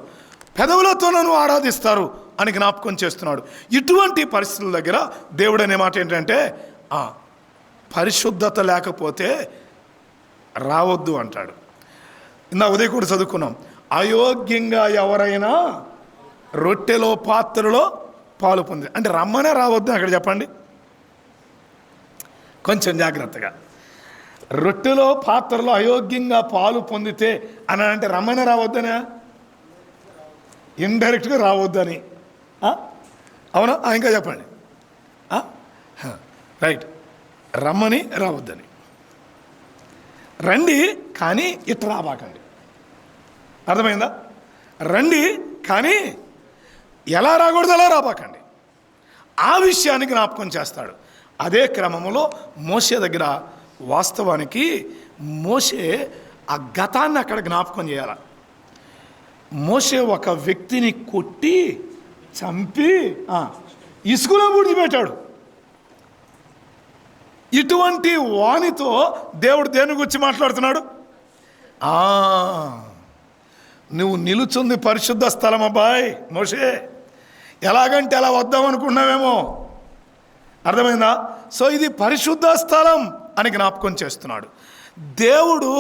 పెదవులతో నన్ను ఆరాధిస్తారు అని జ్ఞాపకం చేస్తున్నాడు. ఇటువంటి పరిస్థితుల దగ్గర దేవుడు అనే మాట ఏంటంటే పరిశుద్ధత లేకపోతే రావద్దు అంటాడు. ఇందా ఉదయం కూడా చదువుకున్నాం, అయోగ్యంగా ఎవరైనా రొట్టెలో పాత్రలో పాలు పొంది అంటే రమ్మనే రావద్దు అక్కడ చెప్పండి. కొంచెం జాగ్రత్తగా, రొట్టెలో పాత్రలో అయోగ్యంగా పాలు పొందితే అని అంటే రమ్మనే రావద్దనే, ఇండైరెక్ట్గా రావద్దని. అవునా? ఇంకా చెప్పండి. రైట్, రమ్మని రావద్దని. రండి కానీ ఇట్లా రాబాకండి. అర్థమైందా? రండి కానీ ఎలా రాకూడదు అలా రాబాకండి. ఆ విషయాన్ని జ్ఞాపకం చేస్తాడు. అదే క్రమంలో మోషే దగ్గర వాస్తవానికి మోషే ఆ గతాన్ని అక్కడ జ్ఞాపకం చేయాలి. మోషే ఒక వ్యక్తిని కొట్టి చంపి ఇసుకలో పూడ్చిపెట్టాడు. ఇటువంటి వానితో దేవుడు దేని గురించి మాట్లాడుతున్నాడు? నువ్వు నిలుచుంది పరిశుద్ధ స్థలం అబ్బాయి మోషే, ఎలాగంటే అలా వద్దాం అనుకున్నావేమో, అర్థమైందా? సో ఇది పరిశుద్ధ స్థలం అని జ్ఞాపకం చేస్తున్నాడు. దేవుడు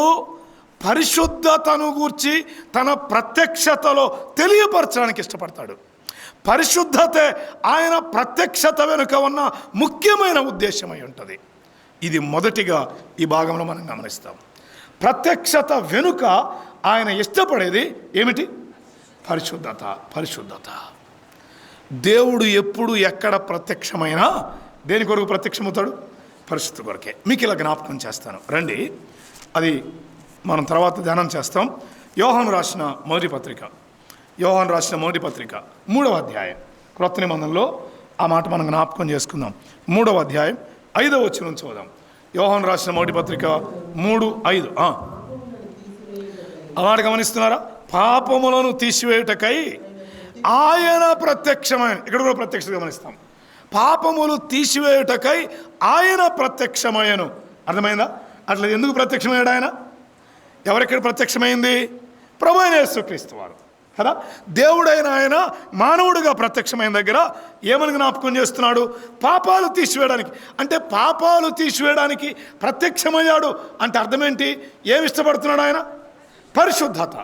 పరిశుద్ధతను గూర్చి తన ప్రత్యక్షతలో తెలియపరచడానికి ఇష్టపడతాడు. పరిశుద్ధతే ఆయన ప్రత్యక్షత వెనుక ఉన్న ముఖ్యమైన ఉద్దేశమై ఉంటుంది. ఇది మొదటిగా ఈ భాగంలో మనం గమనిస్తాం. ప్రత్యక్షత వెనుక ఆయన ఇష్టపడేది ఏమిటి? పరిశుద్ధత. పరిశుద్ధత. దేవుడు ఎప్పుడు ఎక్కడ ప్రత్యక్షమైనా దేని కొరకు ప్రత్యక్షమవుతాడు? పరిశుద్ధ కొరకే. మీకు ఇలా జ్ఞాపకం చేస్తాను రండి, అది మనం తర్వాత ధ్యానం చేస్తాం. యోహాను రాసిన మొదటి పత్రిక 3వ అధ్యాయం, క్రొత్త నిబంధనలో ఆ మాట మనం జ్ఞాపకం చేసుకుందాం. 3వ అధ్యాయం 5వ వచనం చూద్దాం. యోహాను రాసిన మొదటి పత్రిక 3:5. ఆ మాట గమనిస్తున్నారా? పాపములను తీసివేయుటకై ఆయన ప్రత్యక్షమైన, ఇక్కడ కూడా ప్రత్యక్షత గమనిస్తాం. పాపములు తీసివేయుటకై ఆయన ప్రత్యక్షమయ్యను. అర్థమైందా? అట్లా ఎందుకు ప్రత్యక్షమయ్యాడు ఆయన? ఎవరెక్కడ ప్రత్యక్షమైంది? ప్రభువైన యేసుక్రీస్తు వారు కదా. దేవుడైన ఆయన మానవుడిగా ప్రత్యక్షమైన దగ్గర ఏమని జ్ఞాపకం చేస్తున్నాడు? పాపాలు తీసివేయడానికి. అంటే పాపాలు తీసివేయడానికి ప్రత్యక్షమయ్యాడు అంటే అర్థం ఏంటి? ఏమి ఇష్టపడుతున్నాడు ఆయన? పరిశుద్ధత.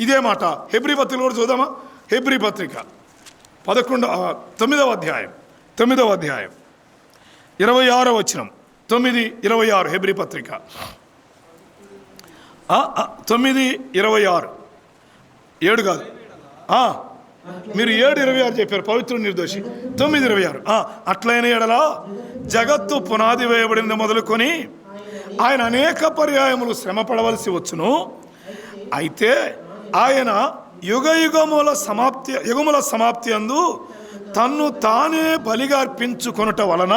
ఇదే మాట హెబ్రీ పత్రిక కూడా చూద్దామా? హెబ్రీ పత్రిక 9వ అధ్యాయం 26వ వచనం. 9:26 హెబ్రీ పత్రిక 9:26. 7 కాదు, మీరు 7:26 చెప్పారు. పవిత్రుడు నిర్దోషి. 9:26. అట్లైన ఎడల జగత్తు పునాది వేయబడింది మొదలుకొని ఆయన అనేక పర్యాయములు శ్రమ పడవలసి వచ్చును. అయితే ఆయన యుగముల సమాప్తి అందు తన్ను తానే బలిగా అర్పించుకొనుట వలన,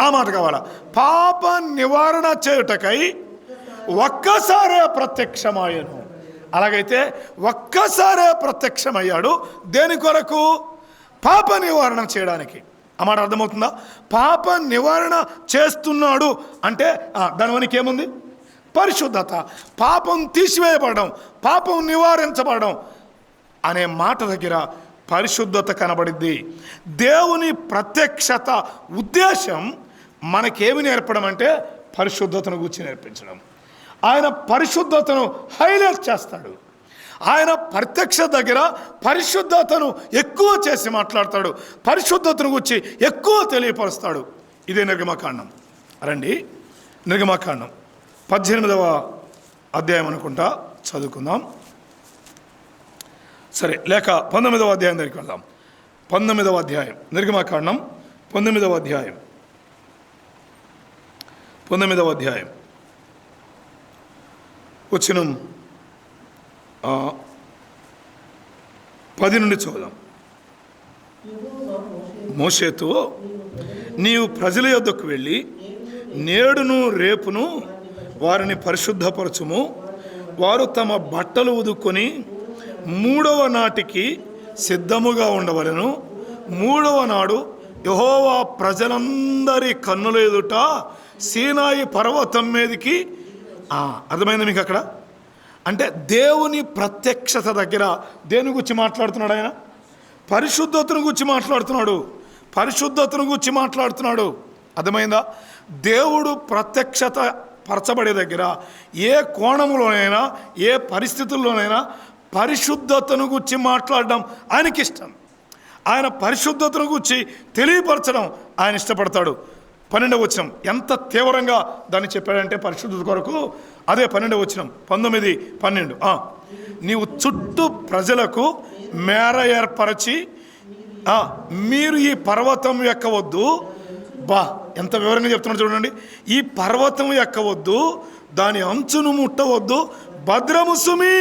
ఆ మాట కావాలా, పాప నివారణ చేయుటకై ఒక్కసారే ప్రత్యక్షమయ్యాను. అలాగైతే ఒక్కసారే ప్రత్యక్షమయ్యాడు. దేని కొరకు? పాప నివారణ చేయడానికి. ఆ మాట అర్థమవుతుందా? పాప నివారణ చేస్తున్నాడు అంటే దాని వెనక ఏముంది? పరిశుద్ధత. పాపం తీసివేయబడడం, పాపం నివారించబడడం అనే మాట దగ్గర పరిశుద్ధత కనబడిద్ది. దేవుని ప్రత్యక్షత ఉద్దేశం మనకేమి నేర్పడం అంటే పరిశుద్ధతను గురించి నేర్పించడం. ఆయన పరిశుద్ధతను హైలైట్ చేస్తాడు. ఆయన ప్రత్యక్ష దగ్గర పరిశుద్ధతను ఎక్కువ చేసి మాట్లాడతాడు, పరిశుద్ధతను గురించి ఎక్కువ తెలియపరుస్తాడు. ఇదే నిర్గమకాండం. రండి, నిర్గమకాండం 18వ అధ్యాయం అనుకుంటా చదువుకుందాం. సరే, లేక 19వ అధ్యాయం దగ్గరికి వెళ్దాం. 19వ అధ్యాయం నిర్గమకాండం 19వ అధ్యాయం వచనం 10 నుండి చూద్దాం. మోషేతో నీవు ప్రజల యొద్దకు వెళ్ళి నేడును రేపును వారిని పరిశుద్ధపరచుము. వారు తమ బట్టలు ఉదుకొని 3వ నాటికి సిద్ధముగా ఉండవలెను. 3వ నాడు యెహోవా ప్రజలందరి కన్నుల ఎదుట సీనాయి పర్వతం మీదకి. అర్థమైంది మీకు అక్కడ? అంటే దేవుని ప్రత్యక్షత దగ్గర దేని గురించి మాట్లాడుతున్నాడు ఆయన? పరిశుద్ధతను గురించి మాట్లాడుతున్నాడు. పరిశుద్ధతను గురించి మాట్లాడుతున్నాడు. అర్థమైందా? దేవుడు ప్రత్యక్షత పరచబడే దగ్గర ఏ కోణంలోనైనా ఏ పరిస్థితుల్లోనైనా పరిశుద్ధతను గురించి మాట్లాడడం ఆయనకి ఇష్టం. ఆయన పరిశుద్ధతను గురించి తెలియపరచడం ఆయన ఇష్టపడతాడు. 12వ వచనం ఎంత తీవ్రంగా దాన్ని చెప్పాడంటే పరిశుద్ధత కొరకు. అదే 12వ వచనం 19-12. నీవు చుట్టూ ప్రజలకు మేర ఏర్పరచి మీరు ఈ పర్వతం ఎక్కవద్దు. ఎంత వివరంగా చెప్తున్నాడు చూడండి. ఈ పర్వతం ఎక్కవద్దు, దాని అంచును ముట్టవద్దు, భద్రము సుమి.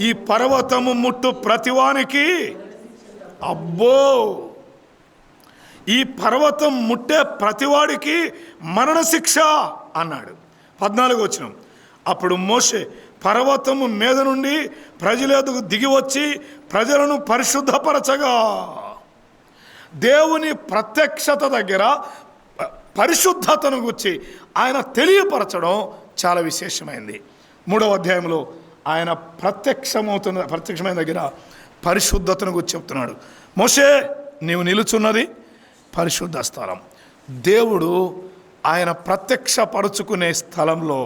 ఈ పర్వతము ముట్టు ప్రతివానికి, అబ్బో, ఈ పర్వతం ముట్టే ప్రతివాడికి మరణశిక్ష అన్నాడు. 14వ వచనం. అప్పుడు మోషే పర్వతము మీద నుండి ప్రజల ఎదుగు దిగి వచ్చి ప్రజలను పరిశుద్ధపరచగా. దేవుని ప్రత్యక్షత దగ్గర పరిశుద్ధతను గురించి ఆయన తెలియపరచడం చాలా విశేషమైంది. 3వ అధ్యాయంలో ఆయన ప్రత్యక్షమైన దగ్గర పరిశుద్ధతను గురించి చెప్తున్నాడు. మోషే, నీవు నిలుచున్నది పరిశుద్ధ స్థలం. దేవుడు ఆయన ప్రత్యక్షపరుచుకునే స్థలంలో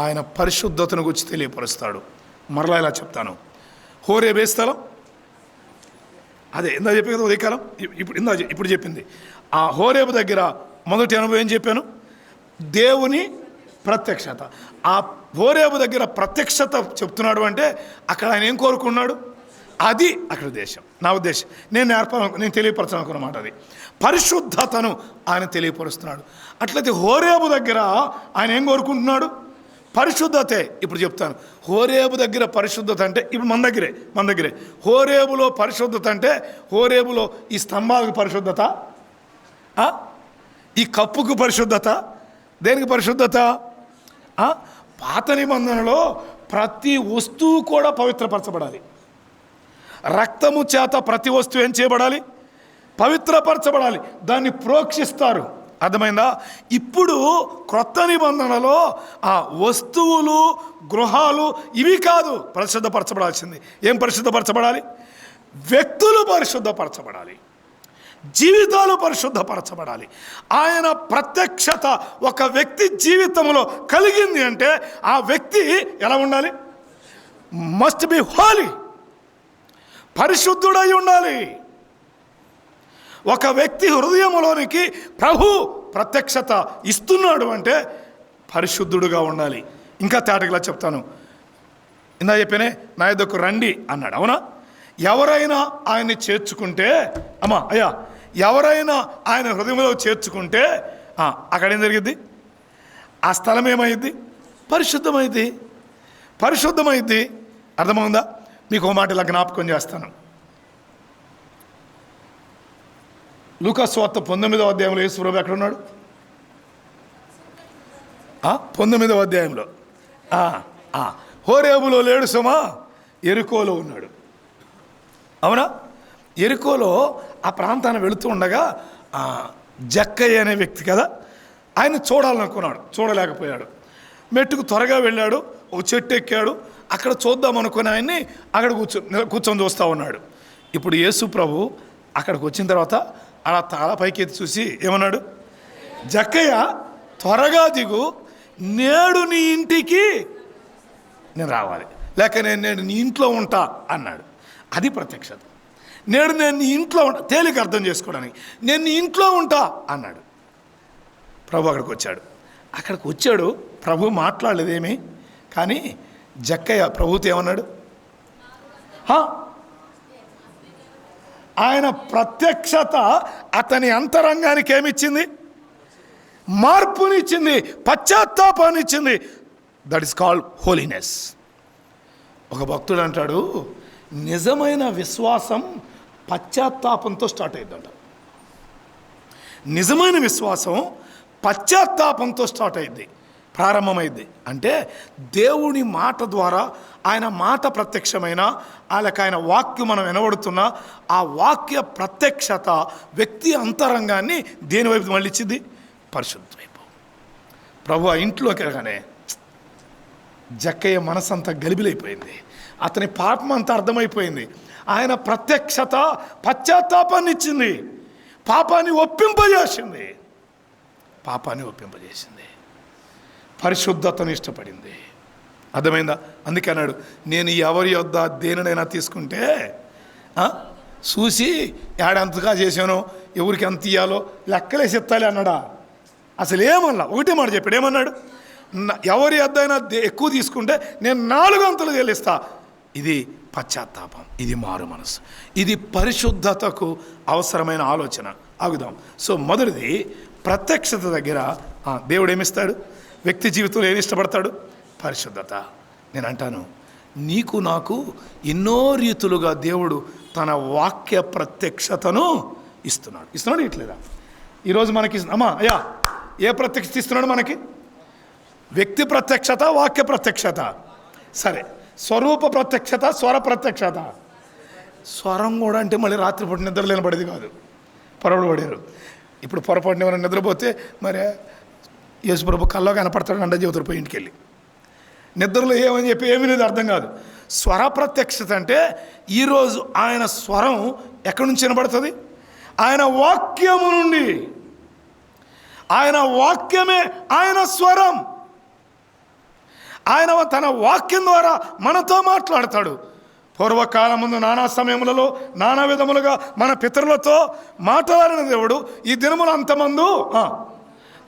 ఆయన పరిశుద్ధతను గురించి తెలియపరుస్తాడు. మరలా ఇలా చెప్తాను. హోరేబే స్థలం అదే ఇందా చెప్పే కదా ఉదయకాలం. ఇప్పుడు చెప్పింది ఆ హోరేబు దగ్గర మొదటి అనుభవం ఏం చెప్పాను? దేవుని ప్రత్యక్షత. ఆ హోరేబు దగ్గర ప్రత్యక్షత చెప్తున్నాడు అంటే అక్కడ ఆయన ఏం కోరుకున్నాడు? అది అక్కడ దేశం. నా ఉద్దేశం నేను తెలియపరచాలనుకున్న మాట అది. పరిశుద్ధతను ఆయన తెలియపరుస్తున్నాడు. అట్లయితే హోరేబు దగ్గర ఆయన ఏం కోరుకుంటున్నాడు? పరిశుద్ధతే. ఇప్పుడు చెప్తాను. హోరేబు దగ్గర పరిశుద్ధత అంటే ఇప్పుడు మన దగ్గరే హోరేబులో పరిశుద్ధత అంటే హోరేబులో ఈ స్తంభాలకు పరిశుద్ధత, ఈ కప్పుకు పరిశుద్ధత. దేనికి పరిశుద్ధత? పాత నిబంధనలో ప్రతి వస్తువు కూడా పవిత్రపరచబడాలి. రక్తము చేత ప్రతి వస్తువు ఏం చేయబడాలి? పవిత్రపరచబడాలి. దాన్ని ప్రోక్షిస్తారు. అర్థమైందా? ఇప్పుడు క్రొత్త నిబంధనలో ఆ వస్తువులు, గృహాలు ఇవి కాదు పరిశుద్ధపరచబడాల్సింది. ఏం పరిశుద్ధపరచబడాలి? వ్యక్తులు పరిశుద్ధపరచబడాలి, జీవితాలు పరిశుద్ధపరచబడాలి. ఆయన ప్రత్యక్షత ఒక వ్యక్తి జీవితంలో కలిగింది అంటే ఆ వ్యక్తి ఎలా ఉండాలి? మస్ట్ బి హోలీ, పరిశుద్ధుడై ఉండాలి. ఒక వ్యక్తి హృదయంలోనికి ప్రభు ప్రత్యక్షత ఇస్తున్నాడు అంటే పరిశుద్ధుడుగా ఉండాలి. ఇంకా తేటగా చెప్తాను. ఇందా చెప్పానే, నా యొద్దకు రండి అన్నాడు. అవునా? ఎవరైనా ఆయన్ని చేర్చుకుంటే, అయ్యా ఎవరైనా ఆయన హృదయంలో చేర్చుకుంటే అక్కడేం జరిగిద్ది? ఆ స్థలం ఏమైద్ది? పరిశుద్ధమైద్ది. అర్థమవుందా? మీకు ఒక మాట ఇలా జ్ఞాపకం చేస్తాను. లూకా సువార్త 19వ అధ్యాయంలో యేసు ప్రభువు ఎక్కడ ఉన్నాడు? 19వ అధ్యాయంలో హోరేబులో లేడు సుమా, ఎరికోలో ఉన్నాడు. అవునా? ఎరికోలో ఆ ప్రాంతాన్ని వెళుతూ ఉండగా జక్కయ్య అనే వ్యక్తి కదా, ఆయన చూడాలనుకున్నాడు, చూడలేకపోయాడు. మెట్టుకు త్వరగా వెళ్ళాడు, ఒక చెట్టు ఎక్కాడు. అక్కడ చూద్దాం అనుకుని ఆయన్ని అక్కడ కూర్చొని చూస్తూ ఉన్నాడు. ఇప్పుడు యేసు ప్రభు అక్కడికి వచ్చిన తర్వాత అలా తాళ పైకి ఎత్తి చూసి ఏమన్నాడు? జక్కయ్య త్వరగా దిగు, నేడు నీ ఇంటికి నేను రావాలి, లేక నేను నీ ఇంట్లో ఉంటా అన్నాడు. అది ప్రత్యక్షత. నేను నీ ఇంట్లో ఉంటా, తేలిక అర్థం చేసుకోవడానికి నేను నీ ఇంట్లో ఉంటా అన్నాడు. ప్రభు అక్కడికి వచ్చాడు. ప్రభు మాట్లాడలేదేమి, కానీ జక్కయ్య ప్రభుతో ఏమన్నాడు? ఆయన ప్రత్యక్షత అతని అంతరంగానికి ఏమిచ్చింది? మార్పునిచ్చింది, పశ్చాత్తాపాన్ని ఇచ్చింది. That is called holiness. ఒక భక్తుడు అంటాడు, నిజమైన విశ్వాసం పశ్చాత్తాపంతో స్టార్ట్ అయ్యిందంట. నిజమైన విశ్వాసం పశ్చాత్తాపంతో స్టార్ట్ అయింది, ప్రారంభమైంది. అంటే దేవుని మాట ద్వారా, ఆయన మాట ప్రత్యక్షమైన ఆయన వాక్యం మనం వినబడుతున్నా ఆ వాక్య ప్రత్యక్షత వ్యక్తి అంతరంగాన్ని దేని వైపు మళ్ళించింది? పరిశుద్ధ వైపు. ప్రభు ఆ ఇంట్లోకి వెళ్ళగానే జక్కయ్య మనసంతా గలిబిలైపోయింది, అతని పాపం అంతా అర్థమైపోయింది. ఆయన ప్రత్యక్షత పశ్చాత్తాపాన్ని ఇచ్చింది, పాపాన్ని ఒప్పింపజేసింది, పరిశుద్ధతను ఇష్టపడింది. అర్థమైందా? అందుకే అన్నాడు, నేను ఎవరి యొద్ద దేనినైనా తీసుకుంటే చూసి ఏడంతగా చేశానో, ఎవరికి ఎంత ఇయ్యాలో లెక్కలేసి ఎత్తాలి అన్నాడా? అసలు ఏమన్నా ఒకటే మాట చెప్పాడు. ఏమన్నాడు? ఎవరి యొద్దైనా ఎక్కువ తీసుకుంటే నేను 4 అంతలు చెల్లిస్తా. ఇది పశ్చాత్తాపం, ఇది మారు మనసు, ఇది పరిశుద్ధతకు అవసరమైన ఆలోచన. ఆగుదాం. సో మొదటిది ప్రత్యక్షత దగ్గర దేవుడు ఏమిస్తాడు? వ్యక్తి జీవితంలో ఏమి ఇష్టపడతాడు? పరిశుద్ధత. నేను అంటాను, నీకు నాకు ఎన్నో రీతులుగా దేవుడు తన వాక్య ప్రత్యక్షతను ఇస్తున్నాడు. ఇస్తున్నాడు ఇట్లేదా? ఈరోజు మనకి అమ్మా అయ్యా ఏ ప్రత్యక్షత ఇస్తున్నాడు మనకి? వ్యక్తి ప్రత్యక్షత, వాక్య ప్రత్యక్షత. సరే, స్వరూప ప్రత్యక్షత, స్వర ప్రత్యక్షత. స్వరం కూడా అంటే మళ్ళీ రాత్రిపూట నిద్ర లేనబడేది కాదు, పొరపాటు పడారు. ఇప్పుడు పొరపాటున ఎవరైనా నిద్రపోతే మరి యేసుప్రభు కల్లో కనపడతాడు అండ జీవితారు పోయి ఇంటికి వెళ్ళి నిద్రలో ఏమని చెప్పి ఏమీ లేదు అర్థం కాదు. స్వర ప్రత్యక్షత అంటే ఈరోజు ఆయన స్వరం ఎక్కడి నుంచి వినబడుతుంది? ఆయన వాక్యము నుండి. ఆయన వాక్యమే ఆయన స్వరం. ఆయన తన వాక్యం ద్వారా మనతో మాట్లాడతాడు. పూర్వకాలం ముందు నానా సమయములలో నానా విధములుగా మన పితరులతో మాట్లాడిన దేవుడు ఈ దినములు అంతమందు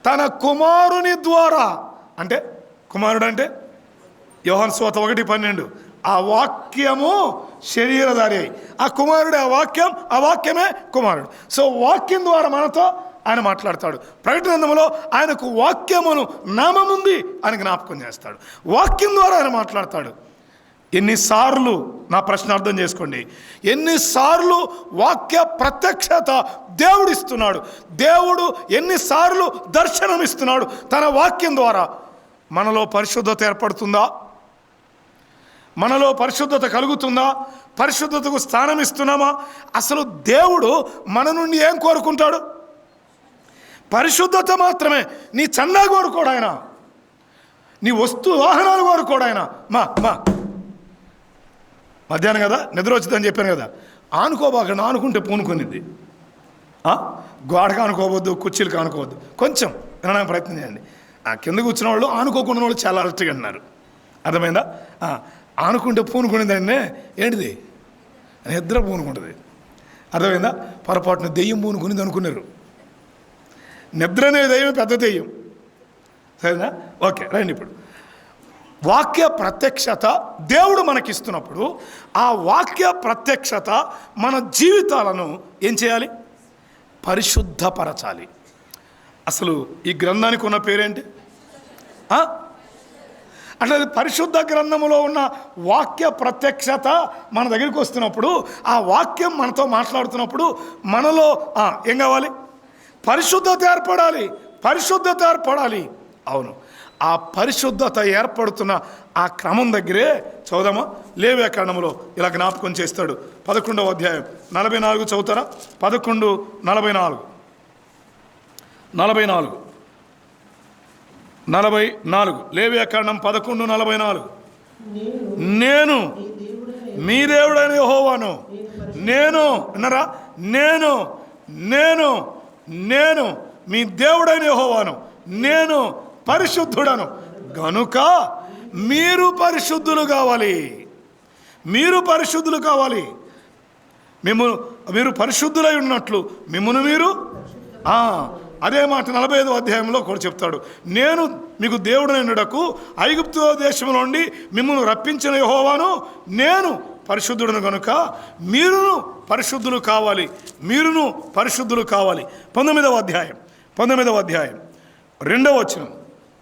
తన కుమారుని ద్వారా, అంటే కుమారుడు అంటే యోహాను సువార్త 1:12, ఆ వాక్యము శరీరధారి అయి, ఆ కుమారుడే ఆ వాక్యం, ఆ వాక్యమే కుమారుడు. సో వాక్యం ద్వారా మనతో ఆయన మాట్లాడతాడు. ప్రకటన గ్రంథంలో ఆయనకు వాక్యమును నామముంది అని జ్ఞాపకం చేస్తాడు. వాక్యం ద్వారా ఆయన మాట్లాడతాడు. ఎన్నిసార్లు, నా ప్రశ్న అర్థం చేసుకోండి, ఎన్నిసార్లు వాక్య ప్రత్యక్షత దేవుడిస్తున్నాడు? దేవుడు ఎన్నిసార్లు దర్శనమిస్తున్నాడు తన వాక్యం ద్వారా? మనలో పరిశుద్ధత ఏర్పడుతుందా? మనలో పరిశుద్ధత కలుగుతుందా? పరిశుద్ధతకు స్థానం ఇస్తున్నామా? అసలు దేవుడు మన నుండి ఏం కోరుకుంటాడు? పరిశుద్ధత మాత్రమే. నీ చందా కోరుకోడు ఆయన, నీ వస్తు వాహనాలు కోరుకోడు ఆయన. మధ్యాహ్నం కదా నిద్ర వచ్చిందని చెప్పాను కదా, ఆనుకోబాకండి, ఆనుకుంటే పూనుకునిద్ది. గోడకు ఆనుకోవద్దు, కుర్చీలకు ఆనుకోవద్దు. కొంచెం వినడానికి ప్రయత్నం చేయండి. కింద కూర్చున్న వాళ్ళు ఆనుకోకుండా వాళ్ళు చాలా అలర్ట్గా అన్నారు. అర్థమైందా? ఆనుకుంటే పూనుకునేదాన్నే ఏంటిది నిద్ర పూనుకుంటుంది. అర్థమైందా? పొరపాటున దెయ్యం పూనుకునేది అనుకున్నారు. నిద్ర అనే దెయ్యం పెద్ద దెయ్యం. సరేనా? ఓకే, రండి. ఇప్పుడు వాక్య ప్రత్యక్షత దేవుడు మనకిస్తున్నప్పుడు ఆ వాక్య ప్రత్యక్షత మన జీవితాలను ఏం చేయాలి? పరిశుద్ధపరచాలి. అసలు ఈ గ్రంథానికి ఉన్న పేరేంటి? అంటే అది పరిశుద్ధ గ్రంథములో ఉన్న వాక్య ప్రత్యక్షత మన దగ్గరికి వస్తున్నప్పుడు, ఆ వాక్యం మనతో మాట్లాడుతున్నప్పుడు మనలో ఏం కావాలి? పరిశుద్ధత ఏర్పడాలి. పరిశుద్ధత ఏర్పడాలి. అవును, ఆ పరిశుద్ధత ఏర్పడుతున్న ఆ క్రమం దగ్గరే చదువుదామా? లేవ్యాకాండములో ఇలా జ్ఞాపకం చేస్తాడు. 11వ అధ్యాయం 44 చదువుతారా? 11:44 లేవ్యాకాండం 11:44. నేను మీ దేవుడైన యెహోవాను. నేను అన్నారా? నేను మీ దేవుడైన యెహోవాను. నేను పరిశుద్ధుడను గనుక మీరు పరిశుద్ధులు కావాలి. మీరు పరిశుద్ధులు కావాలి. మీరు పరిశుద్ధులై ఉన్నట్లు మిమ్మును మీరు అదే మాట 45వ అధ్యాయంలో కూడా చెప్తాడు. నేను మీకు దేవుడైనడకు ఐగుప్తు దేశం నుండి మిమ్మల్ని రప్పించిన యెహోవాను, నేను పరిశుద్ధుడను కనుక మీరును పరిశుద్ధులు కావాలి. మీరును పరిశుద్ధులు కావాలి. 19వ అధ్యాయం 2వ వచనం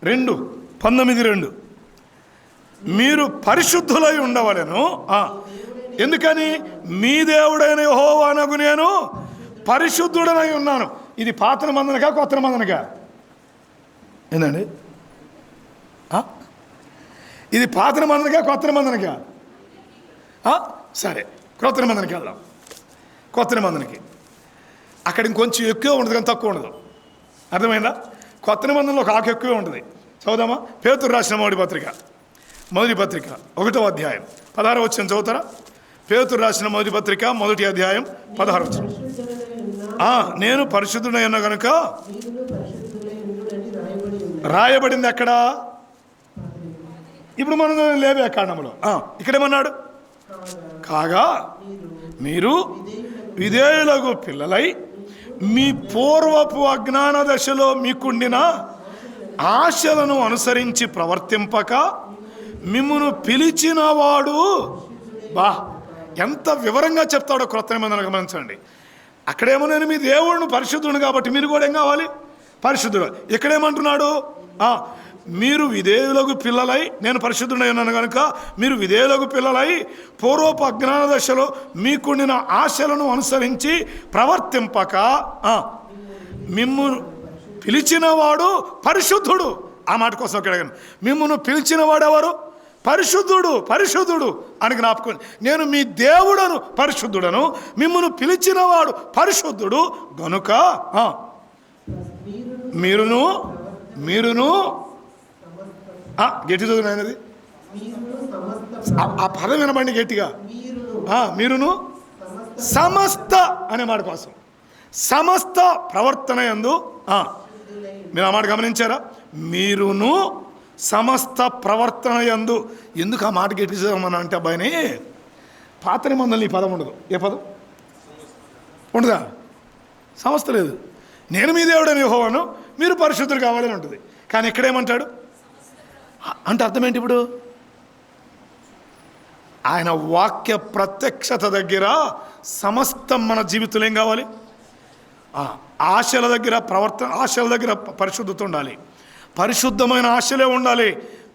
2:19 మీరు పరిశుద్ధులై ఉండవలెను. ఎందుకని? మీ దేవుడైన యెహోవానగు నేను పరిశుద్ధుడనై ఉన్నాను. ఇది పాత నిబంధనకా కొత్త నిబంధనకా? ఏందండి? ఇది పాత నిబంధనకా కొత్త నిబంధనకా? సరే, కొత్త నిబంధనకి వెళ్దాం. కొత్త నిబంధనకి అక్కడ ఇంకొంచెం ఎక్కువ ఉండదు కానీ తక్కువ ఉండదు. అర్థమైందా? కొత్త నిబంధనలో ఒక ఆకు ఎక్కువే ఉంటుంది. చదువుదామా? పేతురు రాసిన మొదటి పత్రిక 1వ అధ్యాయం 16వ వచనం చదువుతారా? పేతురు రాసిన మొదటి పత్రిక 1వ అధ్యాయం 16వ వచనం. నేను పరిశుద్ధుడై ఉన్నా కనుక రాయబడింది ఎక్కడ? ఇప్పుడు మనం లేవ్యాకాండంలో ఇక్కడేమన్నాడు? కాగా మీరు విధేయులకు పిల్లలై మీ పూర్వపు అజ్ఞాన దశలో మీకుండిన ఆశలను అనుసరించి ప్రవర్తింపక మిమ్మును పిలిచిన వాడు. ఎంత వివరంగా చెప్తాడో క్రొత్త నిబంధనలు గమనించండి. అక్కడేమో నేను మీ దేవుడిని పరిశుద్ధుడు కాబట్టి మీరు కూడా ఏం కావాలి? పరిశుద్ధుడు. ఇక్కడేమంటున్నాడు? మీరు విధేయులకు పిల్లలై, నేను పరిశుద్ధుడై ఉన్నాను కనుక మీరు విధేయులకు పిల్లలై పూర్వపు అజ్ఞాన దశలో మీకుండిన ఆశలను అనుసరించి ప్రవర్తింపక మిమ్ము పిలిచినవాడు పరిశుద్ధుడు. ఆ మాట కోసం ఒక అడిగాను. మిమ్మును పిలిచినవాడు ఎవరు? పరిశుద్ధుడు అని జ్ఞాపకం. నేను మీ దేవుడను పరిశుద్ధుడను, మిమ్మును పిలిచినవాడు పరిశుద్ధుడు గనుక మీరును గట్టి చదువునది ఆ పదం వినబండి గట్టిగా. మీరును సమస్త అనే మాట కోసం, సమస్త ప్రవర్తన యందు మీరు ఆ మాట గమనించారా? మీరును సమస్త ప్రవర్తన యందు. ఎందుకు ఆ మాట గట్టి చదవమని అంటే అబ్బాయిని పాత నిబంధనలు ఈ పదం ఉండదు. ఏ పదం ఉండదా? సమస్త లేదు. నేను మీ దేవుడని యెహోవాను, మీరు పరిశుద్ధులు కావాలని ఉంటుంది. కానీ ఇక్కడేమంటాడు అంటే అర్థం ఏంటి? ఇప్పుడు ఆయన వాక్య ప్రత్యక్షత దగ్గర సమస్తం మన జీవితంలో ఏం కావాలి? ఆశల దగ్గర ఆశల దగ్గర పరిశుద్ధత ఉండాలి. పరిశుద్ధమైన ఆశలే ఉండాలి.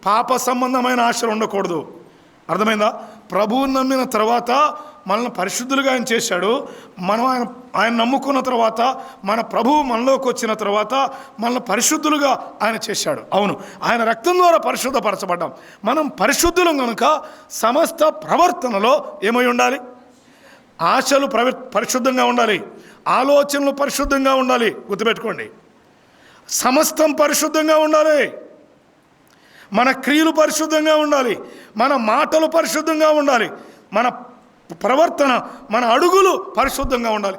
పాప సంబంధమైన ఆశలు ఉండకూడదు. అర్థమైందా? ప్రభువుని నమ్మిన తర్వాత మనల్ని పరిశుద్ధులుగా ఆయన చేశాడు. మనం ఆయన నమ్ముకున్న తర్వాత, మన ప్రభువు మనలోకి వచ్చిన తర్వాత మనల్ని పరిశుద్ధులుగా ఆయన చేశాడు. అవును, ఆయన రక్తం ద్వారా పరిశుద్ధపరచబడ్డాం. మనం పరిశుద్ధులం కనుక సమస్త ప్రవర్తనలో ఏమై ఉండాలి? ఆశలు పరిశుద్ధంగా ఉండాలి, ఆలోచనలు పరిశుద్ధంగా ఉండాలి. గుర్తుపెట్టుకోండి, సమస్తం పరిశుద్ధంగా ఉండాలి. మన క్రియలు పరిశుద్ధంగా ఉండాలి, మన మాటలు పరిశుద్ధంగా ఉండాలి, మన ప్రవర్తన, మన అడుగులు పరిశుద్ధంగా ఉండాలి,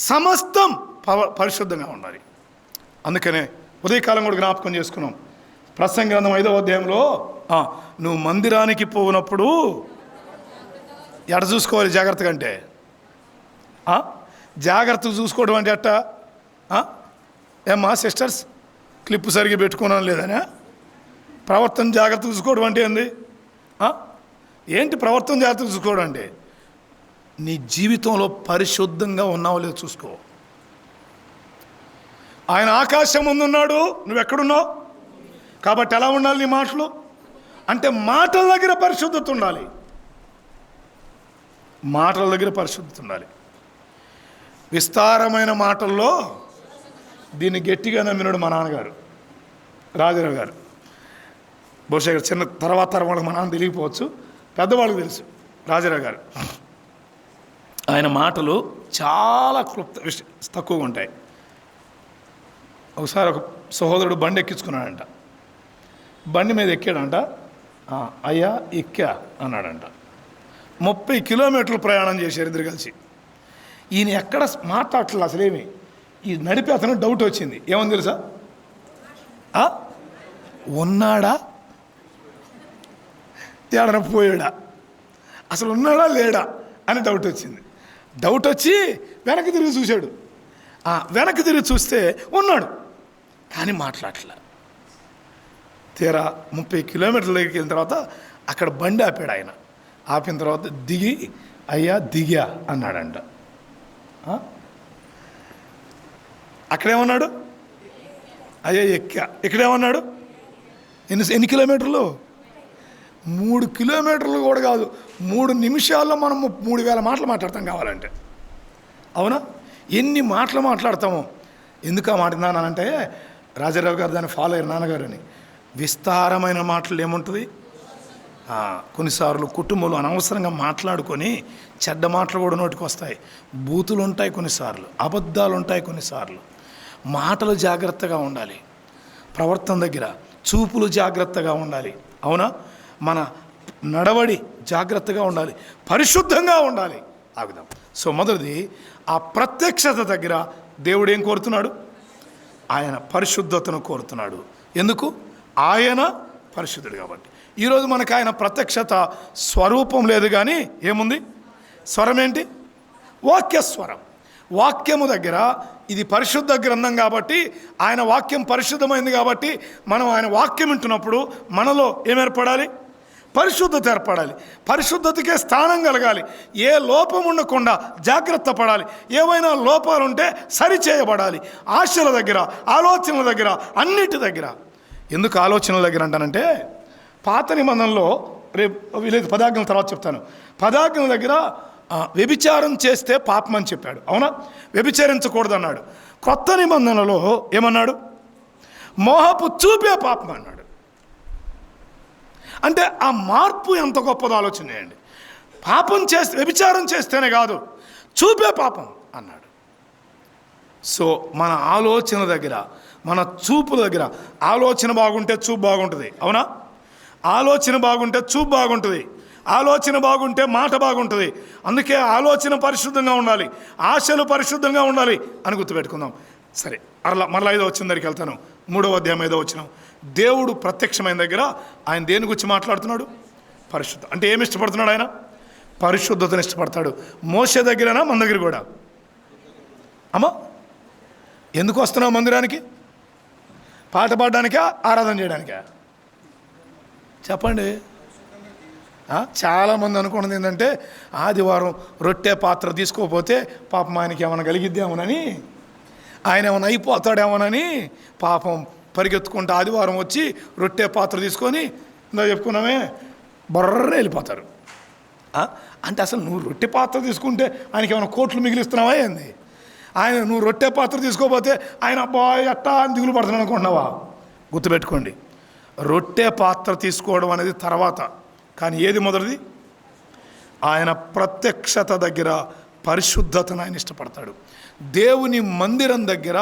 సమస్తం పరిశుద్ధంగా ఉండాలి. అందుకనే ఉదయకాలం కూడా జ్ఞాపకం చేసుకున్నాం. ప్రసంగి గ్రంథం 5వ అధ్యాయంలో నువ్వు మందిరానికి పోయినప్పుడు ఎట చూసుకోవాలి జాగ్రత్తగా అంటే, జాగ్రత్తగా చూసుకోవడం అంటే అట్ట ఏమ్మా సిస్టర్స్ క్లిప్ సరిగ్గా పెట్టుకున్నాను లేదనే ప్రవర్తన జాగ్రత్త చూసుకోవడం అంటే ఏంటి? ప్రవర్తన జాగ్రత్త చూసుకోవడం అంటే నీ జీవితంలో పరిశుద్ధంగా ఉన్నావో లేదో చూసుకో. ఆయన ఆకాశం ముందు ఉన్నాడు, నువ్వెక్కడున్నావు? కాబట్టి ఎలా ఉండాలి నీ మాటలు? అంటే మాటల దగ్గర పరిశుద్ధత ఉండాలి. మాటల దగ్గర పరిశుద్ధత ఉండాలి. విస్తారమైన మాటల్లో దీన్ని గట్టిగా నమ్మినాడు మా నాన్నగారు రాజారావు గారు. బహుశా చిన్న తర్వాత వాళ్ళకి మా నాన్న తెలియకపోవచ్చు, పెద్దవాళ్ళకి తెలుసు. రాజారావు గారు ఆయన మాటలు చాలా తక్కువగా ఉంటాయి. ఒకసారి ఒక సహోదరుడు బండి ఎక్కించుకున్నాడంట. బండి మీద ఎక్కాడంట. అయ్యా ఎక్కా అన్నాడంట. 30 కిలోమీటర్లు ప్రయాణం చేశారు ఇద్దరు కలిసి. ఈయన ఎక్కడ మాట్లాడట్లేదు అసలేమి. ఈ నడిపి అతను డౌట్ వచ్చింది. ఏమని తెలుసా? ఉన్నాడా ఏడన పోయాడా, అసలు ఉన్నాడా లేడా అని డౌట్ వచ్చింది. డౌట్ వచ్చి వెనక్కి తిరిగి చూశాడు. వెనక్కి తిరిగి చూస్తే ఉన్నాడు, కానీ మాట్లాడలే. తీరా 30 కిలోమీటర్ల దగ్గరికి వెళ్ళిన తర్వాత అక్కడ బండి ఆపాడు. ఆయన ఆపిన తర్వాత దిగి అయ్యా దిగా అన్నాడంట. అక్కడేమన్నాడు? అయ్యా ఎక్కా. ఇక్కడేమన్నాడు? ఎన్ని కిలోమీటర్లు? 3 కిలోమీటర్లు కూడా కాదు, 3 నిమిషాల్లో మనం 3000 మాటలు మాట్లాడతాం కావాలంటే. అవునా? ఎన్ని మాటలు మాట్లాడతామో. ఎందుకు ఆ మాట నానంటే రాజారావు గారు దాన్ని ఫాలో అయ్యారు నాన్నగారు అని. విస్తారమైన మాటలు ఏముంటుంది? కొన్నిసార్లు కుటుంబంలో అనవసరంగా మాట్లాడుకొని చెడ్డ మాటలు కూడా నోటికి వస్తాయి. బూతులు ఉంటాయి కొన్నిసార్లు, అబద్ధాలు ఉంటాయి కొన్నిసార్లు. మాటలు జాగ్రత్తగా ఉండాలి. ప్రవర్తన దగ్గర చూపులు జాగ్రత్తగా ఉండాలి. అవునా? మన నడవడి జాగ్రత్తగా ఉండాలి, పరిశుద్ధంగా ఉండాలి. ఆగుదాం. సో మొదటిది, ఆ ప్రత్యక్షత దగ్గర దేవుడు ఏం కోరుతున్నాడు? ఆయన పరిశుద్ధతను కోరుతున్నాడు. ఎందుకు? ఆయన పరిశుద్ధుడు కాబట్టి. ఈరోజు మనకు ఆయన ప్రత్యక్షత స్వరూపం లేదు, కానీ ఏముంది? స్వరం ఏంటి? వాక్యస్వరం. వాక్యము దగ్గర ఇది పరిశుద్ధ గ్రంథం కాబట్టి, ఆయన వాక్యం పరిశుద్ధమైంది కాబట్టి మనం ఆయన వాక్యం వింటున్నప్పుడు మనలో ఏమేర్పడాలి? పరిశుద్ధత ఏర్పడాలి. పరిశుద్ధతకే స్థానం కలగాలి. ఏ లోపం ఉండకుండా జాగ్రత్త పడాలి. ఏవైనా లోపాలుంటే సరిచేయబడాలి. ఆశల దగ్గర, ఆలోచనల దగ్గర, అన్నిటి దగ్గర. ఎందుకు ఆలోచనల దగ్గర అంటానంటే, పాత నిబంధనలో రేపు లేదు 10 ఆజ్ఞల తర్వాత చెప్తాను. 10 ఆజ్ఞల దగ్గర వ్యభిచారం చేస్తే పాపం అని చెప్పాడు, అవునా? వ్యభిచరించకూడదు అన్నాడు. కొత్త నిబంధనలో ఏమన్నాడు? మోహపు చూపే పాపం అన్నాడు. అంటే ఆ మార్పు ఎంత గొప్పదో ఆలోచన చేయండి. పాపం చేస్తే, వ్యభిచారం చేస్తేనే కాదు, చూపే పాపం అన్నాడు. సో మన ఆలోచన దగ్గర, మన చూపుల దగ్గర, ఆలోచన బాగుంటే చూపు బాగుంటుంది, అవునా? ఆలోచన బాగుంటే చూపు బాగుంటుంది, ఆలోచన బాగుంటే మాట బాగుంటుంది. అందుకే ఆలోచన పరిశుద్ధంగా ఉండాలి, ఆశలు పరిశుద్ధంగా ఉండాలి అని గుర్తుపెట్టుకుందాం. సరే, మరలా 5వ వచనం దగ్గరికి వెళ్తాను. 3వ అధ్యాయం 5వ వచనం. దేవుడు ప్రత్యక్షమైన దగ్గర ఆయన దేని గురించి మాట్లాడుతున్నాడు? పరిశుద్ధ. అంటే ఏమి ఇష్టపడుతున్నాడు ఆయన? పరిశుద్ధతను ఇష్టపడతాడు. మోషే దగ్గరనా, మన దగ్గర కూడా? అమ్మా, ఎందుకు వస్తున్నావు మందిరానికి? పాట పాడడానికా, ఆరాధన చేయడానికా? చెప్పండి. చాలామంది అనుకున్నది ఏంటంటే, ఆదివారం రొట్టె పాత్ర తీసుకోకపోతే పాపం ఆయనకి ఏమైనా కలిగిద్దామోనని, ఆయన ఏమైనా అయిపోతాడేమోనని పాపం పరిగెత్తుకుంటూ ఆదివారం వచ్చి రొట్టె పాత్ర తీసుకొని ఇందా చెప్పుకున్నామే బర్రనే వెళ్ళిపోతారు. అంటే అసలు నువ్వు రొట్టె పాత్ర తీసుకుంటే ఆయనకి ఏమైనా కోట్లు మిగిలిస్తున్నావా ఏంది? ఆయన నువ్వు రొట్టె పాత్ర తీసుకోకపోతే ఆయన అబ్బా ఎట్టా అని దిగులు పడుతున్నాడు అనుకుంటున్నావా? గుర్తుపెట్టుకోండి, రొట్టె పాత్ర తీసుకోవడం అనేది తర్వాత, కానీ ఏది మొదటిది? ఆయన ప్రత్యక్షత దగ్గర పరిశుద్ధతను ఆయన ఇష్టపడతాడు. దేవుని మందిరం దగ్గర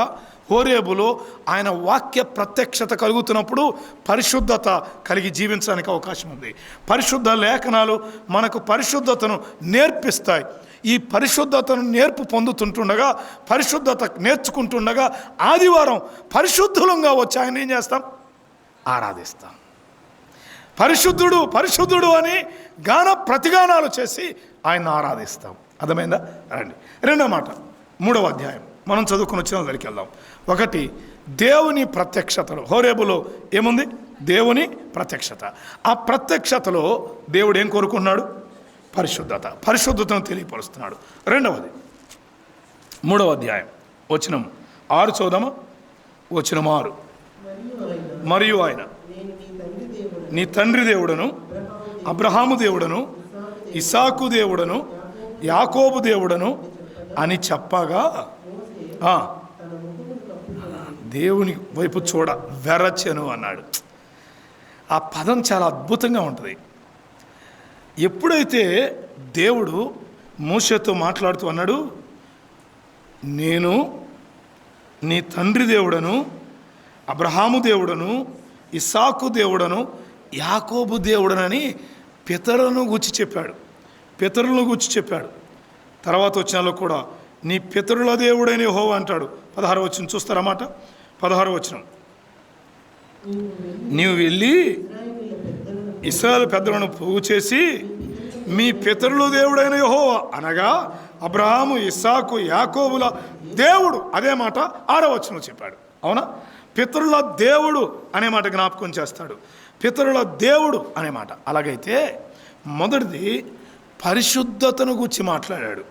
హోరేబులో ఆయన వాక్య ప్రత్యక్షత కలుగుతున్నప్పుడు పరిశుద్ధత కలిగి జీవించడానికి అవకాశం ఉంది. పరిశుద్ధ లేఖనాలు మనకు పరిశుద్ధతను నేర్పిస్తాయి. ఈ పరిశుద్ధతను పొందుతుంటుండగా, పరిశుద్ధత నేర్చుకుంటుండగా ఆదివారం పరిశుద్ధులంగా వచ్చి ఆయన ఏం చేస్తాం? ఆరాధిస్తాం. పరిశుద్ధుడు పరిశుద్ధుడు అని ప్రతిగానాలు చేసి ఆయన ఆరాధిస్తాం. అర్థమైందా? రండి, 2వ మాట 3వ అధ్యాయం మనం చదువుకుని వచ్చిన దగ్గరికి వెళ్దాం. 1, దేవుని ప్రత్యక్షతలో. హోరేబులో ఏముంది? దేవుని ప్రత్యక్షత. ఆ ప్రత్యక్షతలో దేవుడు ఏం కోరుకున్నాడు? పరిశుద్ధత. పరిశుద్ధతను తెలియపరుస్తున్నాడు. 2వది 3వ అధ్యాయం వచనం 6 చదువుదామా? వచనం 6. మరియు ఆయన నీ తండ్రి దేవుడను, అబ్రహాము దేవుడను, ఇసాకు దేవుడను, యాకోబు దేవుడను అని చెప్పగా దేవుని వైపు చూడ వెరచెను అన్నాడు. ఆ పదం చాలా అద్భుతంగా ఉంటుంది. ఎప్పుడైతే దేవుడు మోషేతో మాట్లాడుతూ అన్నాడు, నేను నీ తండ్రి దేవుడను, అబ్రహాము దేవుడను, ఇసాకు దేవుడను, యాకోబు దేవుడనని పితరులను గురించి చెప్పాడు. తర్వాత వచ్చినాలో కూడా నీ పితరుల దేవుడైన యెహోవా అంటాడు. 16వ వచనం చూస్తారన్నమాట. 16వ వచనం. నీవు వెళ్ళి ఇశ్రాయేలు పెద్దలను పోగు చేసి మీ పితరుల దేవుడైన యెహోవా అనగా అబ్రహాము, ఇస్సాకు, యాకోబుల దేవుడు, అదే మాట 6వ వచనంలో చెప్పాడు. అవునా? పితరుల దేవుడు అనే మాట జ్ఞాపకం చేస్తాడు. పితరుల దేవుడు అనే మాట. అలాగైతే మొదటిది పరిశుద్ధతను గురించి మాట్లాడాడు.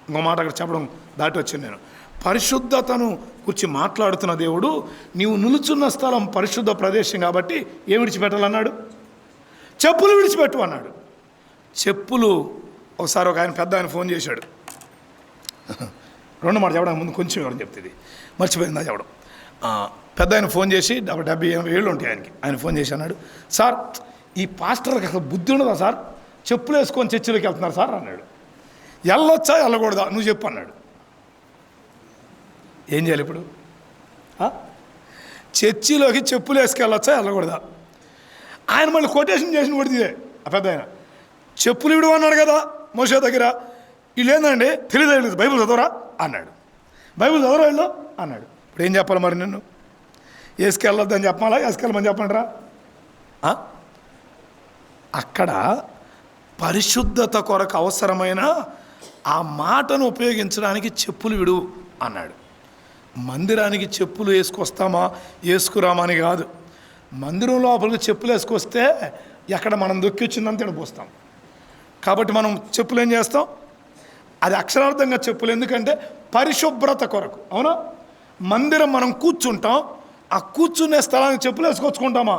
ఇంకో మాట అక్కడ చెప్పడం దాటి వచ్చాను నేను. పరిశుద్ధతను గురించి మాట్లాడుతున్న దేవుడు, నీవు నిలుచున్న స్థలం పరిశుద్ధ ప్రదేశం కాబట్టి ఏం విడిచిపెట్టాలన్నాడు? చెప్పులు విడిచిపెట్టు అన్నాడు. చెప్పులు. ఒకసారి ఒక పెద్ద ఆయన ఫోన్ చేశాడు. 2 మాట చెప్పడానికి ముందు కొంచెం ఎవరు చెప్తుంది, మర్చిపోయిందా చెప్పడం. పెద్ద ఆయన ఫోన్ చేసి 70-80 ఏళ్ళు ఉంటాయి ఆయనకి. ఆయన ఫోన్ చేసి అన్నాడు, సార్ ఈ పాస్టర్లకు అసలు బుద్ధి ఉండదా సార్? చెప్పులు వేసుకొని చర్చిలోకి వెళ్తున్నారు సార్ అన్నాడు. వెళ్ళొచ్చా వెళ్ళకూడదా నువ్వు చెప్పు అన్నాడు. ఏం చేయాలి ఇప్పుడు? చర్చిలోకి చెప్పులు వేసుకెళ్ళొచ్చా వెళ్ళకూడదా? ఆయన మళ్ళీ కొటేషన్ చేసిన కొడితే ఆ పెద్ద ఆయన చెప్పులు ఇవ్వడం అన్నాడు కదా మోషే దగ్గర. వీళ్ళు ఏందండి తెలియదు, బైబిల్ చదవరా అన్నాడు. బైబిల్ చదవరా వీళ్ళు అన్నాడు. ఇప్పుడు ఏం చెప్పాలి మరి? నిన్ను వేసుకెళ్ళొద్దని చెప్పాలా, వేసుకెళ్ళమని చెప్పండిరా? అక్కడ పరిశుద్ధత కొరకు అవసరమైన ఆ మాటను ఉపయోగించడానికి చెప్పులు విడు అన్నాడు. మందిరానికి చెప్పులు వేసుకొస్తామా వేసుకురామా అని కాదు. మందిరం లోపలికి చెప్పులు వేసుకొస్తే ఎక్కడ మనం దొక్కి వచ్చిందంతా పోస్తాం. కాబట్టి మనం చెప్పులు ఏం చేస్తాం? అది అక్షరార్థంగా చెప్పులు. ఎందుకంటే పరిశుభ్రత కొరకు. అవునా? మందిరం మనం కూర్చుంటాం, ఆ కూర్చునే స్థలానికి చెప్పులు వేసుకొచ్చుకుంటామా?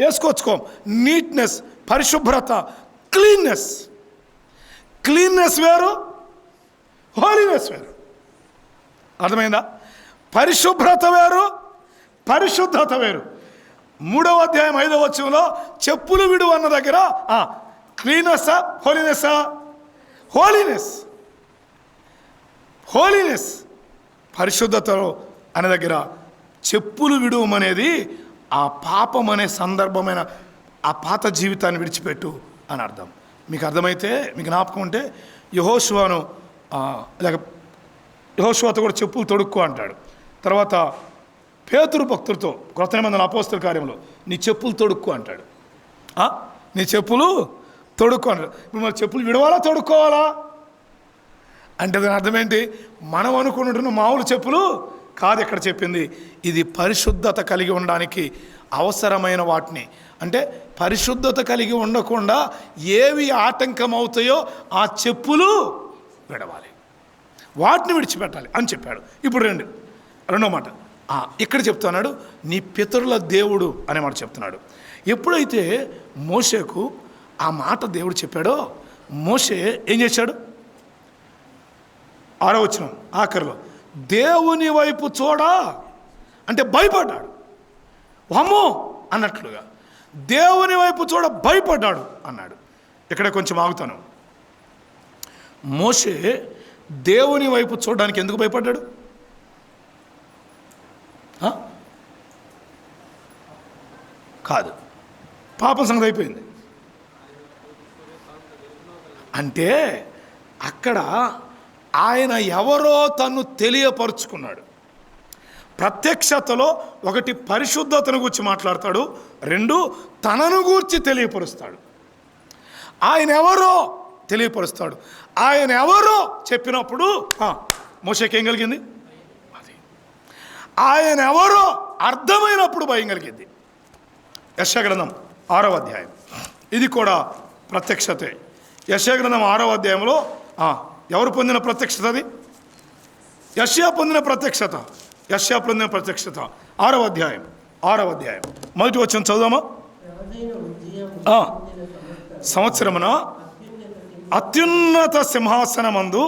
వేసుకొచ్చుకోం. నీట్నెస్, పరిశుభ్రత, క్లీన్నెస్. క్లీన్నెస్ వేరు, హోలీనెస్ వేరు. అర్థమైందా? పరిశుభ్రత వేరు, పరిశుద్ధత వేరు. 3వ అధ్యాయం 5వ వచనంలో చెప్పులు విడు అన్న దగ్గర క్లీనెస్సా, హోలీనెస్సా? హోలీనెస్. హోలీనెస్, పరిశుద్ధతలో అనే దగ్గర చెప్పులు విడువమనేది ఆ పాపం అనే సందర్భమైన ఆ పాత జీవితాన్ని విడిచిపెట్టు అని అర్థం. మీకు అర్థమైతే, మీకు జ్ఞాపకం ఉంటే యెహోషువను లేక యెహోషువతో కూడా చెప్పులు తొడుక్కో అంటాడు. తర్వాత పేతురు భక్తులతో క్రొత్త నిబంధన అపోస్తల కార్యంలో నీ చెప్పులు తొడుక్కో అంటాడు. నీ చెప్పులు తొడుక్కో అంటాడు. ఇప్పుడు మన చెప్పులు విడవాలా, తొడుక్కోవాలా అంటే దాని అర్థం ఏంటి? మనం అనుకుంటున్న మామూలు చెప్పులు కాదు. ఇక్కడ చెప్పింది ఇది పరిశుద్ధత కలిగి ఉండడానికి అవసరమైన వాటిని, అంటే పరిశుద్ధత కలిగి ఉండకుండా ఏవి ఆటంకం అవుతాయో ఆ చెప్పులు విడవాలి, వాటిని విడిచిపెట్టాలి అని చెప్పాడు. ఇప్పుడు రెండో మాట ఇక్కడ చెప్తున్నాడు, నీ పితరుల దేవుడు అనే మాట చెప్తున్నాడు. ఎప్పుడైతే మోషేకు ఆ మాట దేవుడు చెప్పాడో మోషే ఏం చేశాడు? 6వ వచనం ఆఖరిలో దేవుని వైపు చూడా అంటే భయపడ్డాడు. అమ్మో అన్నట్లుగా దేవుని వైపు చూడ భయపడ్డాడు అన్నాడు. ఇక్కడ కొంచెం ఆగుతాను. మోషే దేవుని వైపు చూడడానికి ఎందుకు భయపడ్డాడు? కాదు, పాపం సంగతి అయిపోయింది అంటే అక్కడ ఆయన ఎవరో తను తెలియపరుచుకున్నాడు. ప్రత్యక్షతలో ఒకటి పరిశుద్ధతను గురించి మాట్లాడతాడు, 2 తనను గూర్చి తెలియపరుస్తాడు. ఆయన ఎవరో తెలియపరుస్తాడు. ఆయన ఎవరో చెప్పినప్పుడు మోషేకి ఏం కలిగింది? అది ఆయన ఎవరో అర్థమైనప్పుడు భయం కలిగింది. యెషయా గ్రంథం 6వ అధ్యాయం, ఇది కూడా ప్రత్యక్షతే. యెషయా గ్రంథం 6వ అధ్యాయంలో ఎవరు పొందిన ప్రత్యక్షత? అది యెషయా పొందిన ప్రత్యక్షత. యెషయా పొందిన ప్రత్యక్షత 6వ అధ్యాయం మొదటి వచనం చదువుదామా? సంవత్సరమున అత్యున్నత సింహాసనమందు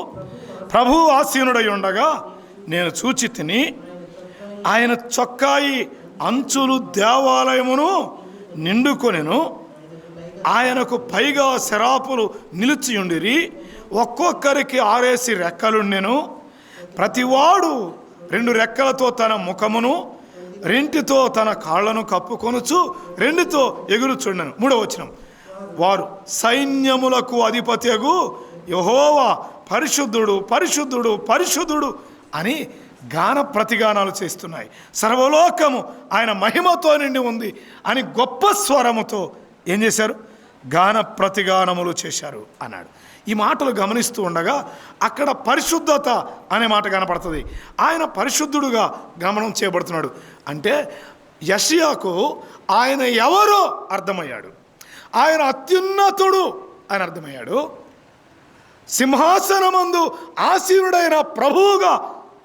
ప్రభు ఆసీనుడై ఉండగా నేను చూచి తిని, ఆయన చొక్కాయి అంచులు దేవాలయమును నిండుకొనెను, ఆయనకు పైగా శరాపులు నిలిచియుండిరి, ఒక్కొక్కరికి 6 రెక్కలుండెను, ప్రతివాడు 2 రెక్కలతో తన ముఖమును 2తో తన కాళ్లను కప్పుకొనుచు 2తో ఎగురుచుండెను. 3వ వచనం వారు సైన్యములకు అధిపతియగు యెహోవా పరిశుద్ధుడు పరిశుద్ధుడు పరిశుద్ధుడు అని గాన ప్రతిగానాలు చేస్తున్నాయి. సర్వలోకము ఆయన మహిమతో నిండి ఉంది అని గొప్ప స్వరముతో ఏం చేశారు? గాన ప్రతిగానములు చేశారు అన్నాడు. ఈ మాటలు గమనిస్తూ ఉండగా అక్కడ పరిశుద్ధత అనే మాట కనపడుతుంది. ఆయన పరిశుద్ధుడుగా గమనం చేయబడుతున్నాడు. అంటే యెషయాకు ఆయన ఎవరో అర్థమయ్యాడు, ఆయన అత్యున్నతుడు అని అర్థమయ్యాడు, సింహాసనమందు ఆసీనుడైన ప్రభువుగా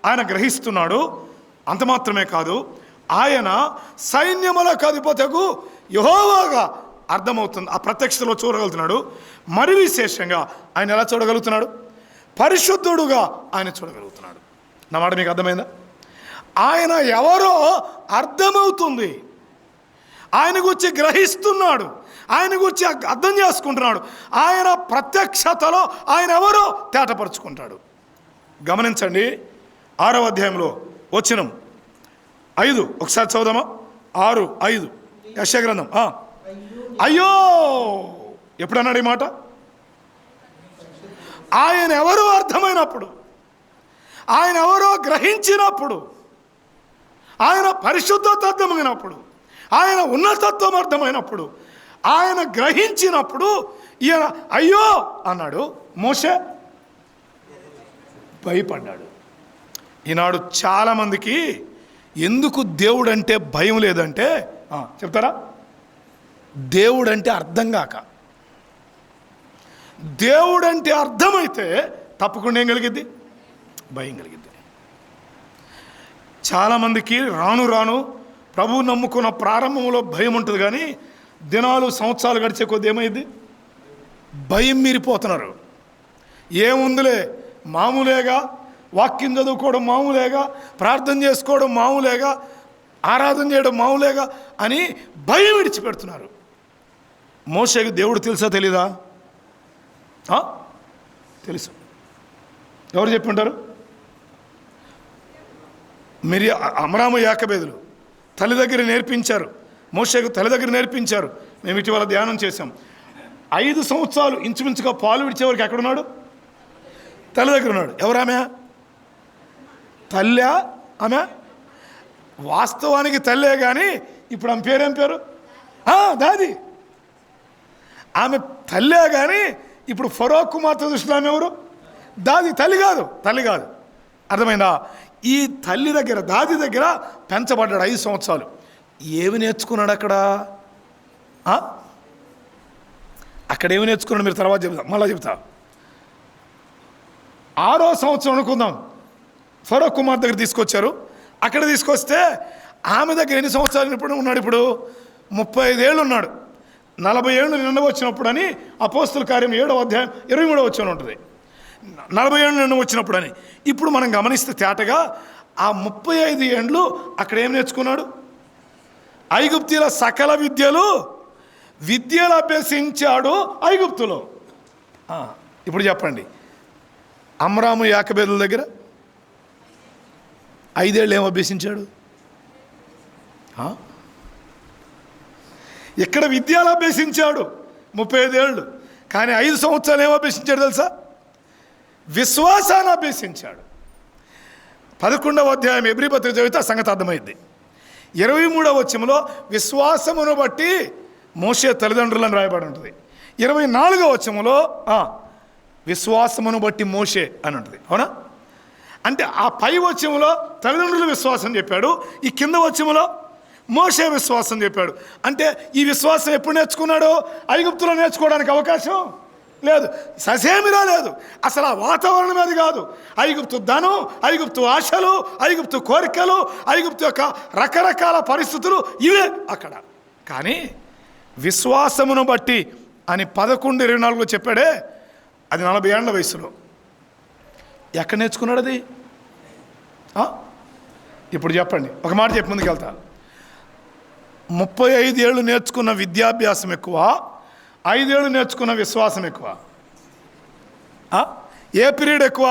ఆయన గ్రహిస్తున్నాడు. అంత మాత్రమే కాదు, ఆయన సైన్యములకు అధిపతియగు యెహోవాగా అర్థమవుతుంది, ఆ ప్రత్యక్షతలో చూడగలుగుతున్నాడు. మరి విశేషంగా ఆయన ఎలా చూడగలుగుతున్నాడు? పరిశుద్ధుడుగా ఆయన చూడగలుగుతున్నాడు. నా మాట మీకు అర్థమైందా? ఆయన ఎవరో అర్థమవుతుంది, ఆయన గురించి గ్రహిస్తున్నాడు, ఆయన గురించి అర్థం చేసుకుంటున్నాడు. ఆయన ప్రత్యక్షతలో ఆయన ఎవరో తేటపరుచుకుంటాడు. గమనించండి, 6వ అధ్యాయంలో వచనం 5 ఒకసారి చదువుదామా? 6:5 యెషయా గ్రంథం. అయ్యో ఎప్పుడు అన్నాడు ఈ మాట? ఆయన ఎవరో అర్థమైనప్పుడు, ఆయన ఎవరో గ్రహించినప్పుడు, ఆయన పరిశుద్ధత అర్థమైనప్పుడు, ఆయన ఉన్నతత్వం అర్థమైనప్పుడు, ఆయన గ్రహించినప్పుడు ఈయన అయ్యో అన్నాడు. మోషే భయపడ్డాడు. ఈనాడు చాలామందికి ఎందుకు దేవుడు అంటే భయం లేదంటే చెప్తారా? దేవుడంటే అర్థం కాక. దేవుడంటే అర్థమైతే తప్పకుండా ఏం కలిగిద్ది? భయం కలిగిద్ది. చాలామందికి రాను రాను ప్రభువు నమ్ముకున్న ప్రారంభంలో భయం ఉంటుంది, కానీ దినాలు సంవత్సరాలు గడిచే కొద్ది ఏమైంది? భయం మీరిపోతున్నారు. ఏముందిలే, మామూలేగా, వాక్యం చదువుకోవడం మామూలేగా, ప్రార్థన చేసుకోవడం మామూలేగా, ఆరాధన చేయడం మామూలేగా అని భయం విడిచిపెడుతున్నారు. మోషేకి దేవుడు తెలుసా తెలీదా? తెలుసు. ఎవరు చెప్పుంటారు? మీరు అమరాము యాకబేదులు తల్లి దగ్గర నేర్పించారు, మోషేకు తల్లి దగ్గర నేర్పించారు. మేము ఇటీవల ధ్యానం చేశాం. 5 సంవత్సరాలు ఇంచుమించుగా పాలు విడిచేవారికి ఎక్కడున్నాడు? తల్లి దగ్గర ఉన్నాడు. ఎవరామె? తల్లి. ఆమె వాస్తవానికి తల్లే, కానీ ఇప్పుడు ఆమె పేరేం పేరు? దాది. ఆమె తల్లే, కానీ ఇప్పుడు ఫరో కుమార్తె దృష్టిలో ఆమె ఎవరు? దాది. తల్లి కాదు. అర్థమైందా? ఈ తల్లి దగ్గర, దాది దగ్గర పెంచబడ్డాడు 5 సంవత్సరాలు. ఏమి నేర్చుకున్నాడు అక్కడ? అక్కడ ఏమి నేర్చుకున్నాడు మీరు తర్వాత చెప్తా, మళ్ళీ చెప్తా. 6వ సంవత్సరం అనుకుందాం, ఫరో కుమార్ దగ్గర తీసుకొచ్చారు. అక్కడ తీసుకొస్తే ఆమె దగ్గర ఎన్ని సంవత్సరాలు ఇప్పుడు ఉన్నాడు? ఇప్పుడు 35 ఏళ్ళు ఉన్నాడు. 40 ఏళ్ళు నిండ వచ్చినప్పుడు అని అపోస్తుల కార్యం 7వ అధ్యాయం 23వ వచనం ఉంటుంది. 40 ఏళ్ళు నిండ వచ్చినప్పుడు అని. ఇప్పుడు మనం గమనిస్తే తేటగా ఆ 35 ఏండ్లు అక్కడ ఏం నేర్చుకున్నాడు? ఐగుప్తీల సకల విద్యలు అభ్యసించాడు ఐగుప్తులో. ఇప్పుడు చెప్పండి, అమ్రాము యాకబేదుల దగ్గర 5 ఏళ్ళు ఏం అభ్యసించాడు? ఇక్కడ విద్యలు అభ్యసించాడు 35 ఏళ్ళు, కానీ 5 సంవత్సరాలు ఏం అభ్యసించాడు తెలుసా? విశ్వాసాన్ని అభ్యసించాడు. 11వ అధ్యాయం ఎబ్రీ పత్రిక చదివితే ఆ సంగతి అర్థమైంది. 23వ వచనంలో విశ్వాసమును బట్టి మోషే తల్లిదండ్రులను రాయబడి ఉంటుంది. 24వ వచనంలో విశ్వాసమును బట్టి మోషే అని ఉంటుంది. అవునా? అంటే ఆ పై వచనంలో తల్లిదండ్రుల విశ్వాసం చెప్పాడు, ఈ కింద వచనంలో మోషే విశ్వాసం చెప్పాడు. అంటే ఈ విశ్వాసం ఎప్పుడు నేర్చుకున్నాడు? ఐగుప్తులో నేర్చుకోవడానికి అవకాశం లేదు, ససేమిరా లేదు. అసలు ఆ వాతావరణం అది కాదు. ఐగుప్తు ధనం, ఐగుప్తు ఆశలు, ఐగుప్తు కోరికలు, ఐగుప్తు యొక్క రకరకాల పరిస్థితులు ఇవే అక్కడ. కానీ విశ్వాసమును బట్టి అని 11:24 చెప్పాడే, అది 40 ఏళ్ల వయసులో. ఎక్కడ నేర్చుకున్నాడు అది? ఇప్పుడు చెప్పండి, ఒక మాట చెప్పి ముందుకు వెళ్తా. 35 ఏళ్ళు నేర్చుకున్న విద్యాభ్యాసం ఎక్కువ, 5 ఏళ్ళు నేర్చుకున్న విశ్వాసం ఎక్కువ? ఏ పీరియడ్ ఎక్కువ?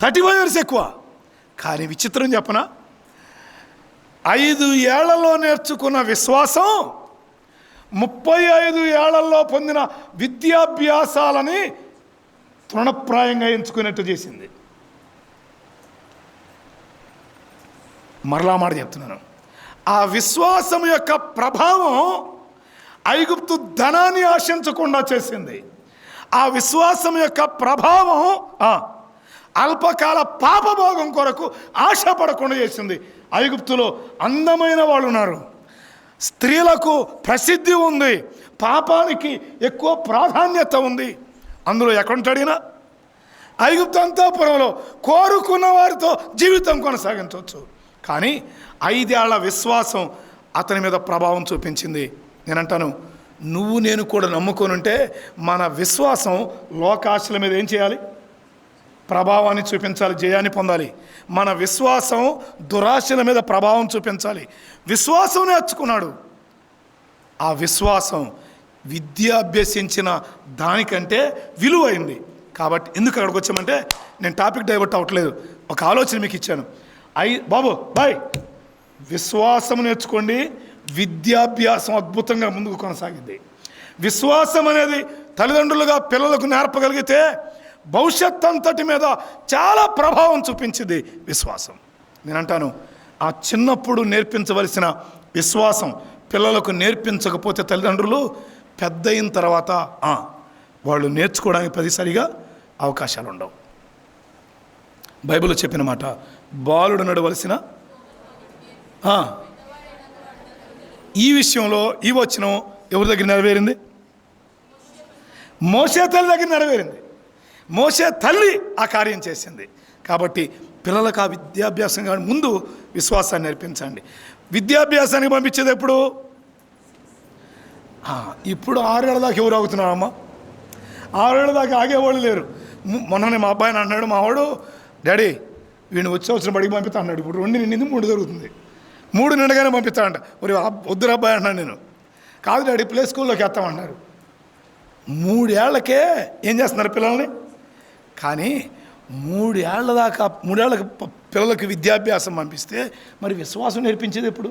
35 years ఎక్కువ. కానీ విచిత్రం చెప్పనా, 5 ఏళ్లలో నేర్చుకున్న విశ్వాసం 35 ఏళ్లలో పొందిన విద్యాభ్యాసాలని తృణప్రాయంగా ఎంచుకున్నట్టు చేసింది. మరలా మాట చెప్తున్నాను, ఆ విశ్వాసం యొక్క ప్రభావం ఐగుప్తు ధనాన్ని ఆశించకుండా చేసింది. ఆ విశ్వాసం యొక్క ప్రభావం అల్పకాల పాపభోగం కొరకు ఆశపడకుండా చేసింది. ఐగుప్తులో అందమైన వాళ్ళు ఉన్నారు, స్త్రీలకు ప్రసిద్ధి ఉంది, పాపానికి ఎక్కువ ప్రాధాన్యత ఉంది. అందులో ఎక్కడుంటాడినా ఐగుప్తు అంతఃపురంలో కోరుకున్న వారితో జీవితం కొనసాగించవచ్చు. కానీ 5 ఏళ్ల విశ్వాసం అతని మీద ప్రభావం చూపించింది. నేనంటాను, నువ్వు నేను కూడా నమ్ముకొని ఉంటే మన విశ్వాసం లోకాశల మీద ఏం చేయాలి? ప్రభావాన్ని చూపించాలి, జయాన్ని పొందాలి. మన విశ్వాసం దురాశల మీద ప్రభావం చూపించాలి. విశ్వాసం నేర్చుకున్నాడు. ఆ విశ్వాసం విద్య అభ్యసించిన దానికంటే విలువైంది. కాబట్టి ఎందుకు అక్కడికి వచ్చామంటే, నేను టాపిక్ డైవర్ట్ అవ్వట్లేదు, ఒక ఆలోచన మీకు ఇచ్చాను. బాయ్ విశ్వాసం నేర్చుకోండి, విద్యాభ్యాసం అద్భుతంగా ముందుకు కొనసాగింది. విశ్వాసం అనేది తల్లిదండ్రులుగా పిల్లలకు నేర్పగలిగితే భవిష్యత్ అంతటి మీద చాలా ప్రభావం చూపించింది విశ్వాసం. నేనంటాను, ఆ చిన్నప్పుడు నేర్పించవలసిన విశ్వాసం పిల్లలకు నేర్పించకపోతే తల్లిదండ్రులు పెద్ద అయిన తర్వాత వాళ్ళు నేర్చుకోవడానికి ప్రతిసారిగా అవకాశాలు ఉండవు. బైబిల్లో చెప్పిన మాట, బాలుడు నడవలసిన ఈ విషయంలో ఈ వచనం ఎవరి దగ్గర నెరవేరింది? మోషే తల్లి దగ్గర నెరవేరింది. మోషే తల్లి ఆ కార్యం చేసింది. కాబట్టి పిల్లలకు ఆ విద్యాభ్యాసం కానీ ముందు విశ్వాసాన్ని నేర్పించండి. విద్యాభ్యాసానికి పంపించేది ఎప్పుడు? ఇప్పుడు 6 ఏళ్ళ దాకా ఎవరు ఆగుతున్నారమ్మా? 6 ఏళ్ళ దాకా ఆగేవాళ్ళు లేరు. మొన్ననే మా అబ్బాయిని అన్నాడు, మావాడు, డాడీ వీడిని వచ్చి బడికి పంపిస్తా అన్నాడు. ఇప్పుడు 2 నిండింది 3 జరుగుతుంది. 3 నిండగానే పంపిస్తానంట. మరి వద్దురు అబ్బాయి అన్నాడు నేను. కాదు డాడీ ప్లే స్కూల్లోకి వేస్తామన్నారు. 3 ఏళ్లకే ఏం చేస్తున్నారు పిల్లల్ని? కానీ 3 ఏళ్ల దాకా 3 ఏళ్ళకి పిల్లలకి విద్యాభ్యాసం పంపిస్తే మరి విశ్వాసం నేర్పించేది ఎప్పుడు?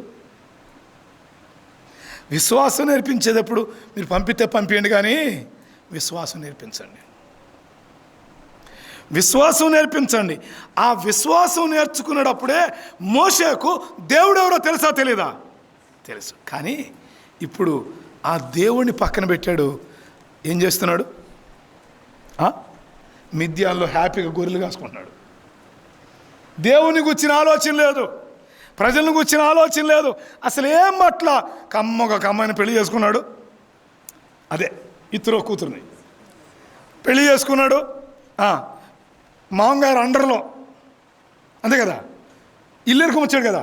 విశ్వాసం నేర్పించేది ఎప్పుడు? మీరు పంపించండి కానీ విశ్వాసం నేర్పించండి. విశ్వాసం నేర్పించండి. ఆ విశ్వాసం నేర్చుకునేటప్పుడే మోషేకు దేవుడు ఎవరో తెలుసా తెలీదా? తెలుసు. కానీ ఇప్పుడు ఆ దేవుడిని పక్కన పెట్టాడు. ఏం చేస్తున్నాడు? మిద్యాన్లో హ్యాపీగా గొర్రెలు కాసుకుంటున్నాడు. దేవుని గుర్చిన ఆలోచన లేదు, ప్రజలను గుర్చిన ఆలోచన లేదు. అసలు ఏం పట్ల ఒక అమ్మాయిని పెళ్లి చేసుకున్నాడు. అదే ఇతరో కూతురుని పెళ్లి చేసుకున్నాడు. మామగారు అండర్లో, అంతే కదా, ఇల్లెరుకు వచ్చాడు కదా,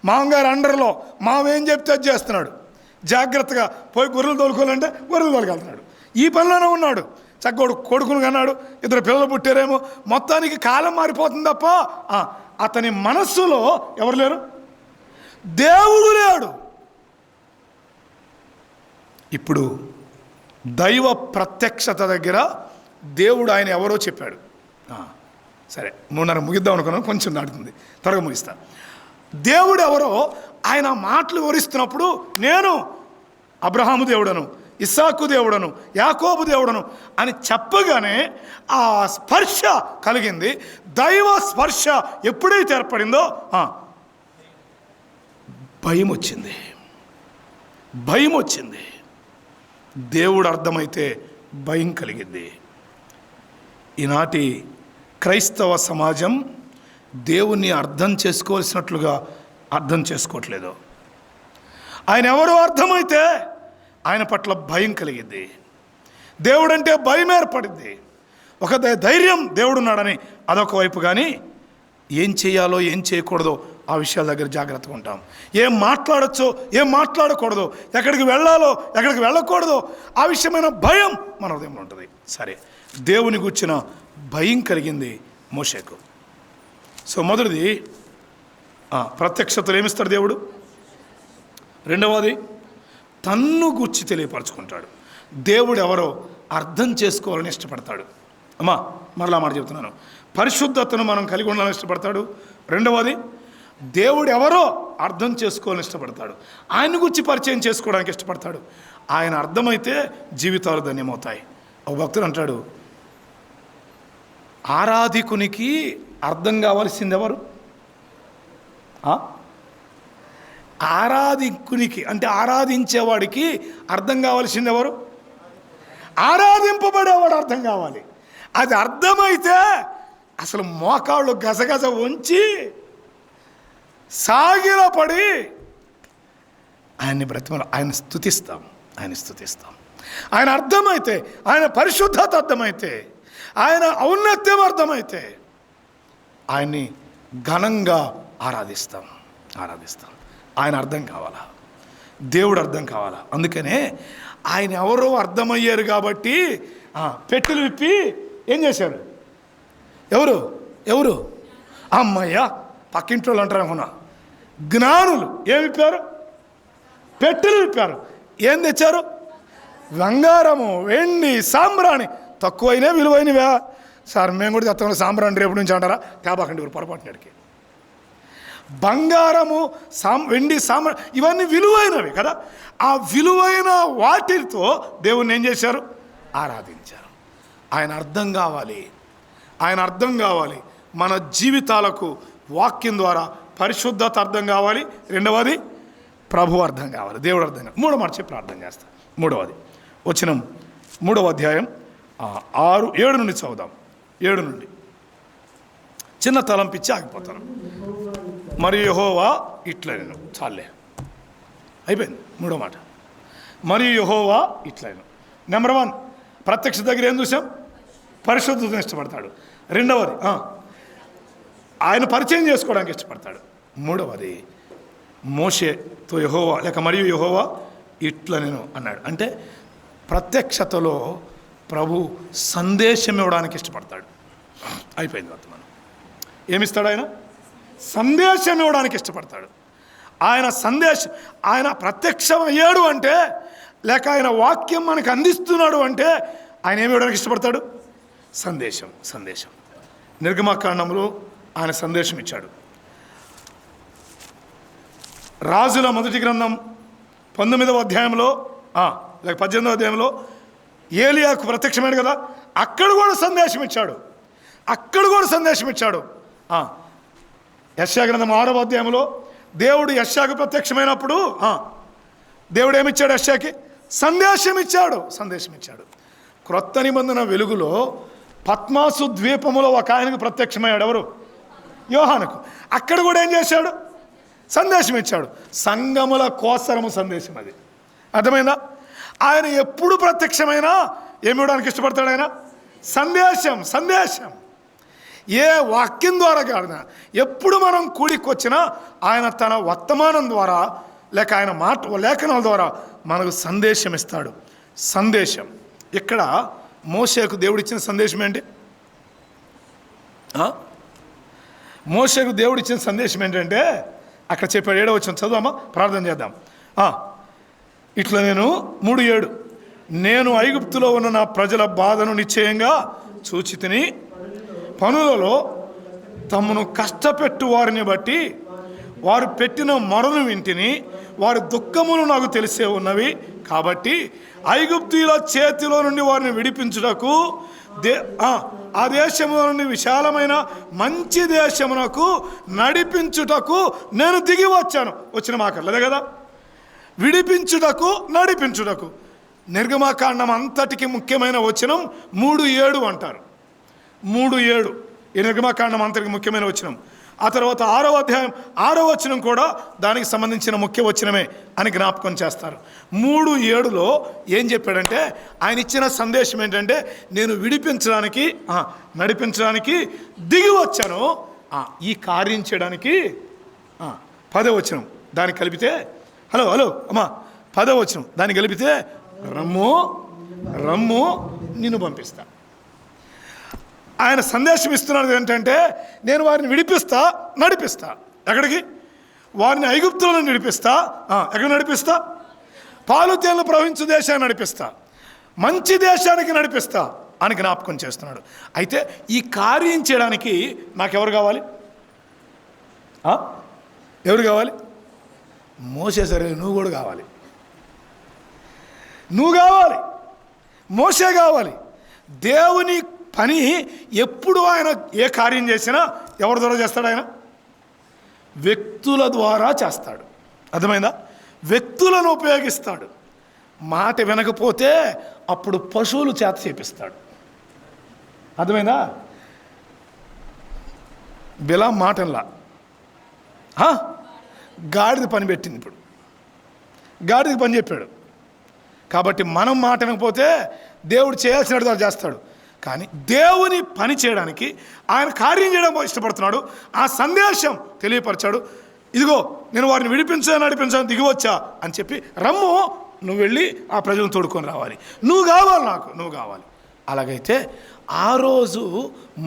మామగారు అండర్లో మామేం చెప్తే అది చేస్తున్నాడు. జాగ్రత్తగా పోయి గొర్రెలు తోలుకోవాలంటే గొర్రెలు తోలుకెళ్తున్నాడు. ఈ పనిలోనే ఉన్నాడు. చక్కడు కొడుకును కన్నాడు, 2 పిల్లలు పుట్టారేమో. మొత్తానికి కాలం మారిపోతుంది తప్ప అతని మనస్సులో ఎవరు లేరు? దేవుడు లేడు. ఇప్పుడు దైవ ప్రత్యక్షత దగ్గర దేవుడు ఆయన ఎవరో చెప్పాడు. సరే 3:30 ముగిద్దాం అనుకున్నాను, కొంచెం దాటుతుంది, త్వరగా ముగిస్తా. దేవుడు ఎవరో ఆయన మాటలు వివరిస్తున్నప్పుడు నేను అబ్రహాము దేవుడను, ఇస్సాకు దేవుడను, యాకోబు దేవుడను అని చెప్పగానే ఆ స్పర్శ కలిగింది. దైవ స్పర్శ ఎప్పుడైతే ఏర్పడిందో భయం వచ్చింది. భయం వచ్చింది. దేవుడు అర్థమైతే భయం కలిగింది. ఈనాటి క్రైస్తవ సమాజం దేవుణ్ణి అర్థం చేసుకోవాల్సినట్లుగా అర్థం చేసుకోవట్లేదు. ఆయన ఎవరో అర్థమైతే ఆయన పట్ల భయం కలిగింది. దేవుడంటే భయం ఏర్పడింది. ఒక ధైర్యం దేవుడున్నాడని అదొక వైపు. కానీ ఏం చేయాలో ఏం చేయకూడదో ఆ విషయాల దగ్గర జాగ్రత్తగా ఉంటాం. ఏం మాట్లాడచ్చో ఏం మాట్లాడకూడదో, ఎక్కడికి వెళ్ళాలో ఎక్కడికి వెళ్ళకూడదో ఆ విషయమైన భయం మన హృదయంలో ఉంటుంది. సరే, దేవుని గూర్చిన భయం కలిగింది మోషేకు. సో మొదటిది ప్రత్యక్షతలు ఏమిస్తాడు దేవుడు. రెండవది తన్ను గూర్చి తెలియపరచుకుంటాడు. దేవుడు ఎవరో అర్థం చేసుకోవాలని ఇష్టపడతాడు. మరలా మాట చెప్తున్నాను, పరిశుద్ధతను మనం కలిగి ఉండాలని ఇష్టపడతాడు. రెండవది దేవుడు ఎవరో అర్థం చేసుకోవాలని ఇష్టపడతాడు. ఆయన గురించి పరిచయం చేసుకోవడానికి ఇష్టపడతాడు. ఆయన అర్థమైతే జీవితాలు ధన్యమవుతాయి. ఒక భక్తుడు అంటాడు, ఆరాధికునికి అర్థం కావాల్సింది ఎవరు? ఆరాధికునికి అంటే ఆరాధించేవాడికి అర్థం కావాల్సింది ఎవరు? ఆరాధింపబడేవాడు అర్థం కావాలి. అది అర్థమైతే అసలు మోకాళ్ళు గజగజ వంచి సాగిల పడి ఆయన్ని బ్రతిమల ఆయన స్తుతిస్తాం. ఆయన అర్థమైతే, ఆయన పరిశుద్ధత అర్థమైతే, ఆయన ఔన్నత్యం అర్థమైతే ఆయన్ని ఘనంగా ఆరాధిస్తాం. ఆయన అర్థం కావాలా, దేవుడు అర్థం కావాలా. అందుకనే ఆయన ఎవరో అర్థమయ్యారు కాబట్టి పెట్టెలు విప్పి ఏం చేశారు? ఎవరు అమ్మయ్య పక్కింటి వాళ్ళు అంటారు అనుకున్నా. జ్ఞానులు ఏమి విప్పారు? పెట్టెలు విప్పారు. ఏం తెచ్చారు? బంగారము, వెండి, సాంబ్రాణి. తక్కువైనా విలువైనవా సార్? మేము కూడా తెస్తాం సాంబ్రాణి రేపు నుంచి అంటారా? తేబాకండి ఊరు పొరపాటునాడికి. బంగారము, వెండి, సాంబ్రాణి ఇవన్నీ విలువైనవి కదా. ఆ విలువైన వాటితో దేవుణ్ణి ఏం చేశారు? ఆరాధించారు. ఆయన అర్థం కావాలి. మన జీవితాలకు వాక్యం ద్వారా పరిశుద్ధత అర్థం కావాలి. రెండవది ప్రభు అర్థం కావాలి, దేవుడు అర్థం కావాలి. మూడో మాట చెప్పి ప్రార్థన చేస్తా. మూడవది వచనం 3వ అధ్యాయం 6-7 నుండి చదువుదాం. 7 నుండి చిన్న తలంపిచ్చి ఆగిపోతాను. మరియు యెహోవా ఇట్లా నేను చాలే అయిపోయింది. 3వ మాట మరియు యెహోవా ఇట్లా. నెంబర్ 1 ప్రత్యక్ష దగ్గర ఏం చూసాం? పరిశుద్ధతను ఇష్టపడతాడు. రెండవది ఆయన పరిచయం చేసుకోవడానికి ఇష్టపడతాడు. మూడవది మోషేతో యెహోవా లేక మరియు యెహోవా ఇట్లా నేను అన్నాడు. అంటే ప్రత్యక్షతలో ప్రభు సందేశం ఇవ్వడానికి ఇష్టపడతాడు. అయిపోయింది వర్తమానం. ఏమిస్తాడు ఆయన? సందేశం ఇవ్వడానికి ఇష్టపడతాడు. ఆయన ప్రత్యక్షం అయ్యాడు అంటే, లేక ఆయన వాక్యం మనకు అందిస్తున్నాడు అంటే ఆయన ఏమి ఇవ్వడానికి ఇష్టపడతాడు? సందేశం. నిర్గమకాండంలో ఆయన సందేశం ఇచ్చాడు. రాజుల మొదటి గ్రంథం 19వ అధ్యాయంలో లేక 18వ అధ్యాయంలో ఏలియాకు ప్రత్యక్షమైనది కదా, అక్కడ కూడా సందేశం ఇచ్చాడు. యెషయా గ్రంథం 6వ అధ్యాయంలో దేవుడు యెషయాకు ప్రత్యక్షమైనప్పుడు దేవుడు ఏమిచ్చాడు? యెషయాకి సందేశం ఇచ్చాడు. క్రొత్త నిబంధన వెలుగులో పద్మాసు ద్వీపములో ఒక ఆయనకు ప్రత్యక్షమయ్యాడు. ఎవరు? యోహానుకు. అక్కడ కూడా ఏం చేశాడు? సందేశం ఇచ్చాడు. సంగముల కోసరము సందేశం. అది అర్థమైందా? ఆయన ఎప్పుడు ప్రత్యక్షమైనా ఏమి ఇవ్వడానికి ఇష్టపడతాడు? ఆయన సందేశం. ఏ వాక్యం ద్వారా కాదు, ఎప్పుడు మనం కూడికొచ్చినా ఆయన తన వర్తమానం ద్వారా లేక ఆయన లేఖనాల ద్వారా మనకు సందేశం ఇస్తాడు. ఇక్కడ మోషేకు దేవుడు ఇచ్చిన సందేశం ఏంటి? మోషేకు దేవుడు ఇచ్చిన సందేశం ఏంటంటే అక్కడ చెప్పాడు. 7వ వచనం చదువమ్మా, ప్రార్థన చేద్దాం. ఇట్లా నేను 3:7 నేను ఐగుప్తులో ఉన్న నా ప్రజల బాధను నిశ్చయంగా చూచితిని, పనులలో తమను కష్టపెట్టు వారిని బట్టి వారు పెట్టిన మొరను వింటిని, వారి దుఃఖములు నాకు తెలిసే ఉన్నవి. కాబట్టి ఐగుప్తీయుల చేతిలో నుండి వారిని విడిపించుటకు ఆ దేశములో నుండి విశాలమైన మంచి దేశమునకు నడిపించుటకు నేను దిగి వచ్చాను. వచ్చిన మాకర్లేదే కదా, నడిపించుటకు. నిర్గమకాండం అంతటికి ముఖ్యమైన వచనం 3:7 అంటారు. 3:7 ఈ నిర్గమకాండం అంతటికి ముఖ్యమైన వచనం. ఆ తర్వాత 6వ అధ్యాయం 6వ వచనం కూడా దానికి సంబంధించిన ముఖ్య వచనమే అని జ్ఞాపకం చేస్తారు. 3:7లో ఏం చెప్పాడంటే ఆయన ఇచ్చిన సందేశం ఏంటంటే నేను విడిపించడానికి నడిపించడానికి దిగి వచ్చాను. ఈ కార్యం చేయడానికి 10వ వచనం దానికి కలిపితే హలో అమ్మా 10వ వచనం దాన్ని కలిపితే రమ్ము నిన్ను పంపిస్తా. ఆయన సందేశం ఇస్తున్నది ఏంటంటే నేను వారిని నడిపిస్తా. ఎక్కడికి? వారిని ఐగుప్తులను నడిపిస్తా. ఎక్కడ నడిపిస్తా? పాలు తేనెలు ప్రవహించు దేశాన్ని నడిపిస్తా, మంచి దేశానికి నడిపిస్తా అని జ్ఞాపకం చేస్తున్నాడు. అయితే ఈ కార్యం చేయడానికి నాకెవరు కావాలి? ఎవరు కావాలి? మోసే. సరే, నువ్వు కూడా కావాలి. మోసే కావాలి. దేవుని పని ఎప్పుడు ఆయన ఏ కార్యం చేసినా ఎవరి ద్వారా చేస్తాడు? ఆయన వ్యక్తుల ద్వారా చేస్తాడు. అర్థమైందా? వ్యక్తులను ఉపయోగిస్తాడు. మాట వినకపోతే అప్పుడు పశువులు చేత చేపిస్తాడు. అర్థమైందా? బిలాం మాటల్లా గాడిద పని పెట్టింది. ఇప్పుడు గాడిదకి పని చెప్పాడు. కాబట్టి మనం మాట వినకపోతే దేవుడు చేయాల్సినట్టు చేస్తాడు. కానీ దేవుని పని చేయడానికి ఆయన కార్యం చేయడం ఇష్టపడుతున్నాడు. ఆ సందేశం తెలియపరిచాడు. ఇదిగో నేను వారిని నడిపించాను దిగి వచ్చా అని చెప్పి రమ్ము, నువ్వు వెళ్ళి ఆ ప్రజలను తోడుకొని రావాలి, నువ్వు కావాలి. అలాగైతే ఆ రోజు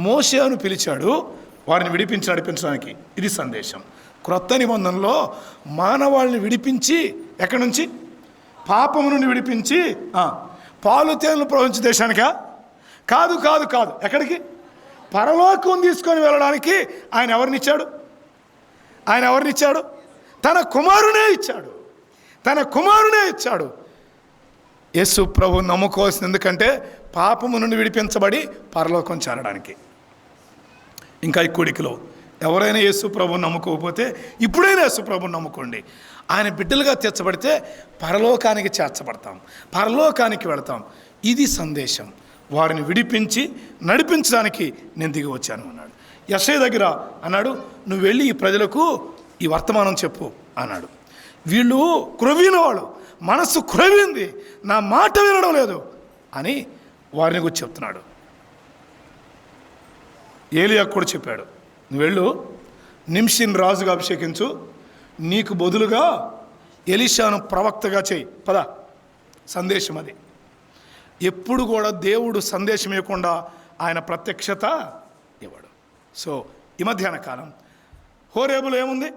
మోషేను పిలిచాడు వారిని నడిపించడానికి. ఇది సందేశం. క్రొత్త నిబంధనలో మానవాళ్ళని విడిపించి ఎక్కడి నుంచి? పాపము నుండి విడిపించి పాలు తేనెలు ప్రవహించే దేశానికా? కాదు. ఎక్కడికి? పరలోకం తీసుకొని వెళ్ళడానికి ఆయన ఎవరినిచ్చాడు? తన కుమారునే ఇచ్చాడు. యేసు ప్రభు నమ్ముకోవాల్సింది. ఎందుకంటే పాపము నుండి విడిపించబడి పరలోకం చేరడానికి. ఇంకా ఈ కూడికలో ఎవరైనా యేసు ప్రభువుని నమ్ముకోకపోతే ఇప్పుడైనా యేసు ప్రభువుని నమ్ముకోండి. ఆయన బిడ్డలుగా తీర్చబడితే పరలోకానికి చేర్చబడతాం, పరలోకానికి వెళతాం. ఇది సందేశం. వారిని నడిపించడానికి నేను దిగి వచ్చాను అన్నాడు. యెషయా దగ్గర అన్నాడు, నువ్వు వెళ్ళి ఈ ప్రజలకు ఈ వర్తమానం చెప్పు అన్నాడు. వీళ్ళు క్రొవ్విన వాళ్ళు, మనస్సు క్రొవ్వింది, నా మాట వినడం లేదు అని వారిని గురించి చెప్తున్నాడు. ఏలియా కూడా చెప్పాడు, నువ్వు వెళ్ళు, నింషిని రాజుగా అభిషేకించు, నీకు బదులుగా ఎలీషాను ప్రవక్తగా చేయి. పద, సందేశం అది. ఎప్పుడు కూడా దేవుడు సందేశం ఇవ్వకుండా ఆయన ప్రత్యక్షత ఇవ్వడు. సో ఈ మధ్యాహ్న కాలం హోరేబులో ఏముంది?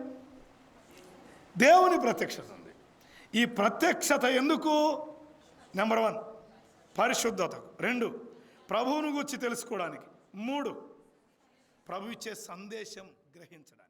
దేవుని ప్రత్యక్షత ఉంది. ఈ ప్రత్యక్షత ఎందుకు? నెంబర్ 1 పరిశుద్ధతకు, 2 ప్రభువును గురించి తెలుసుకోవడానికి, 3 ప్రభు ఇచ్చే సందేశం గ్రహించడానికి.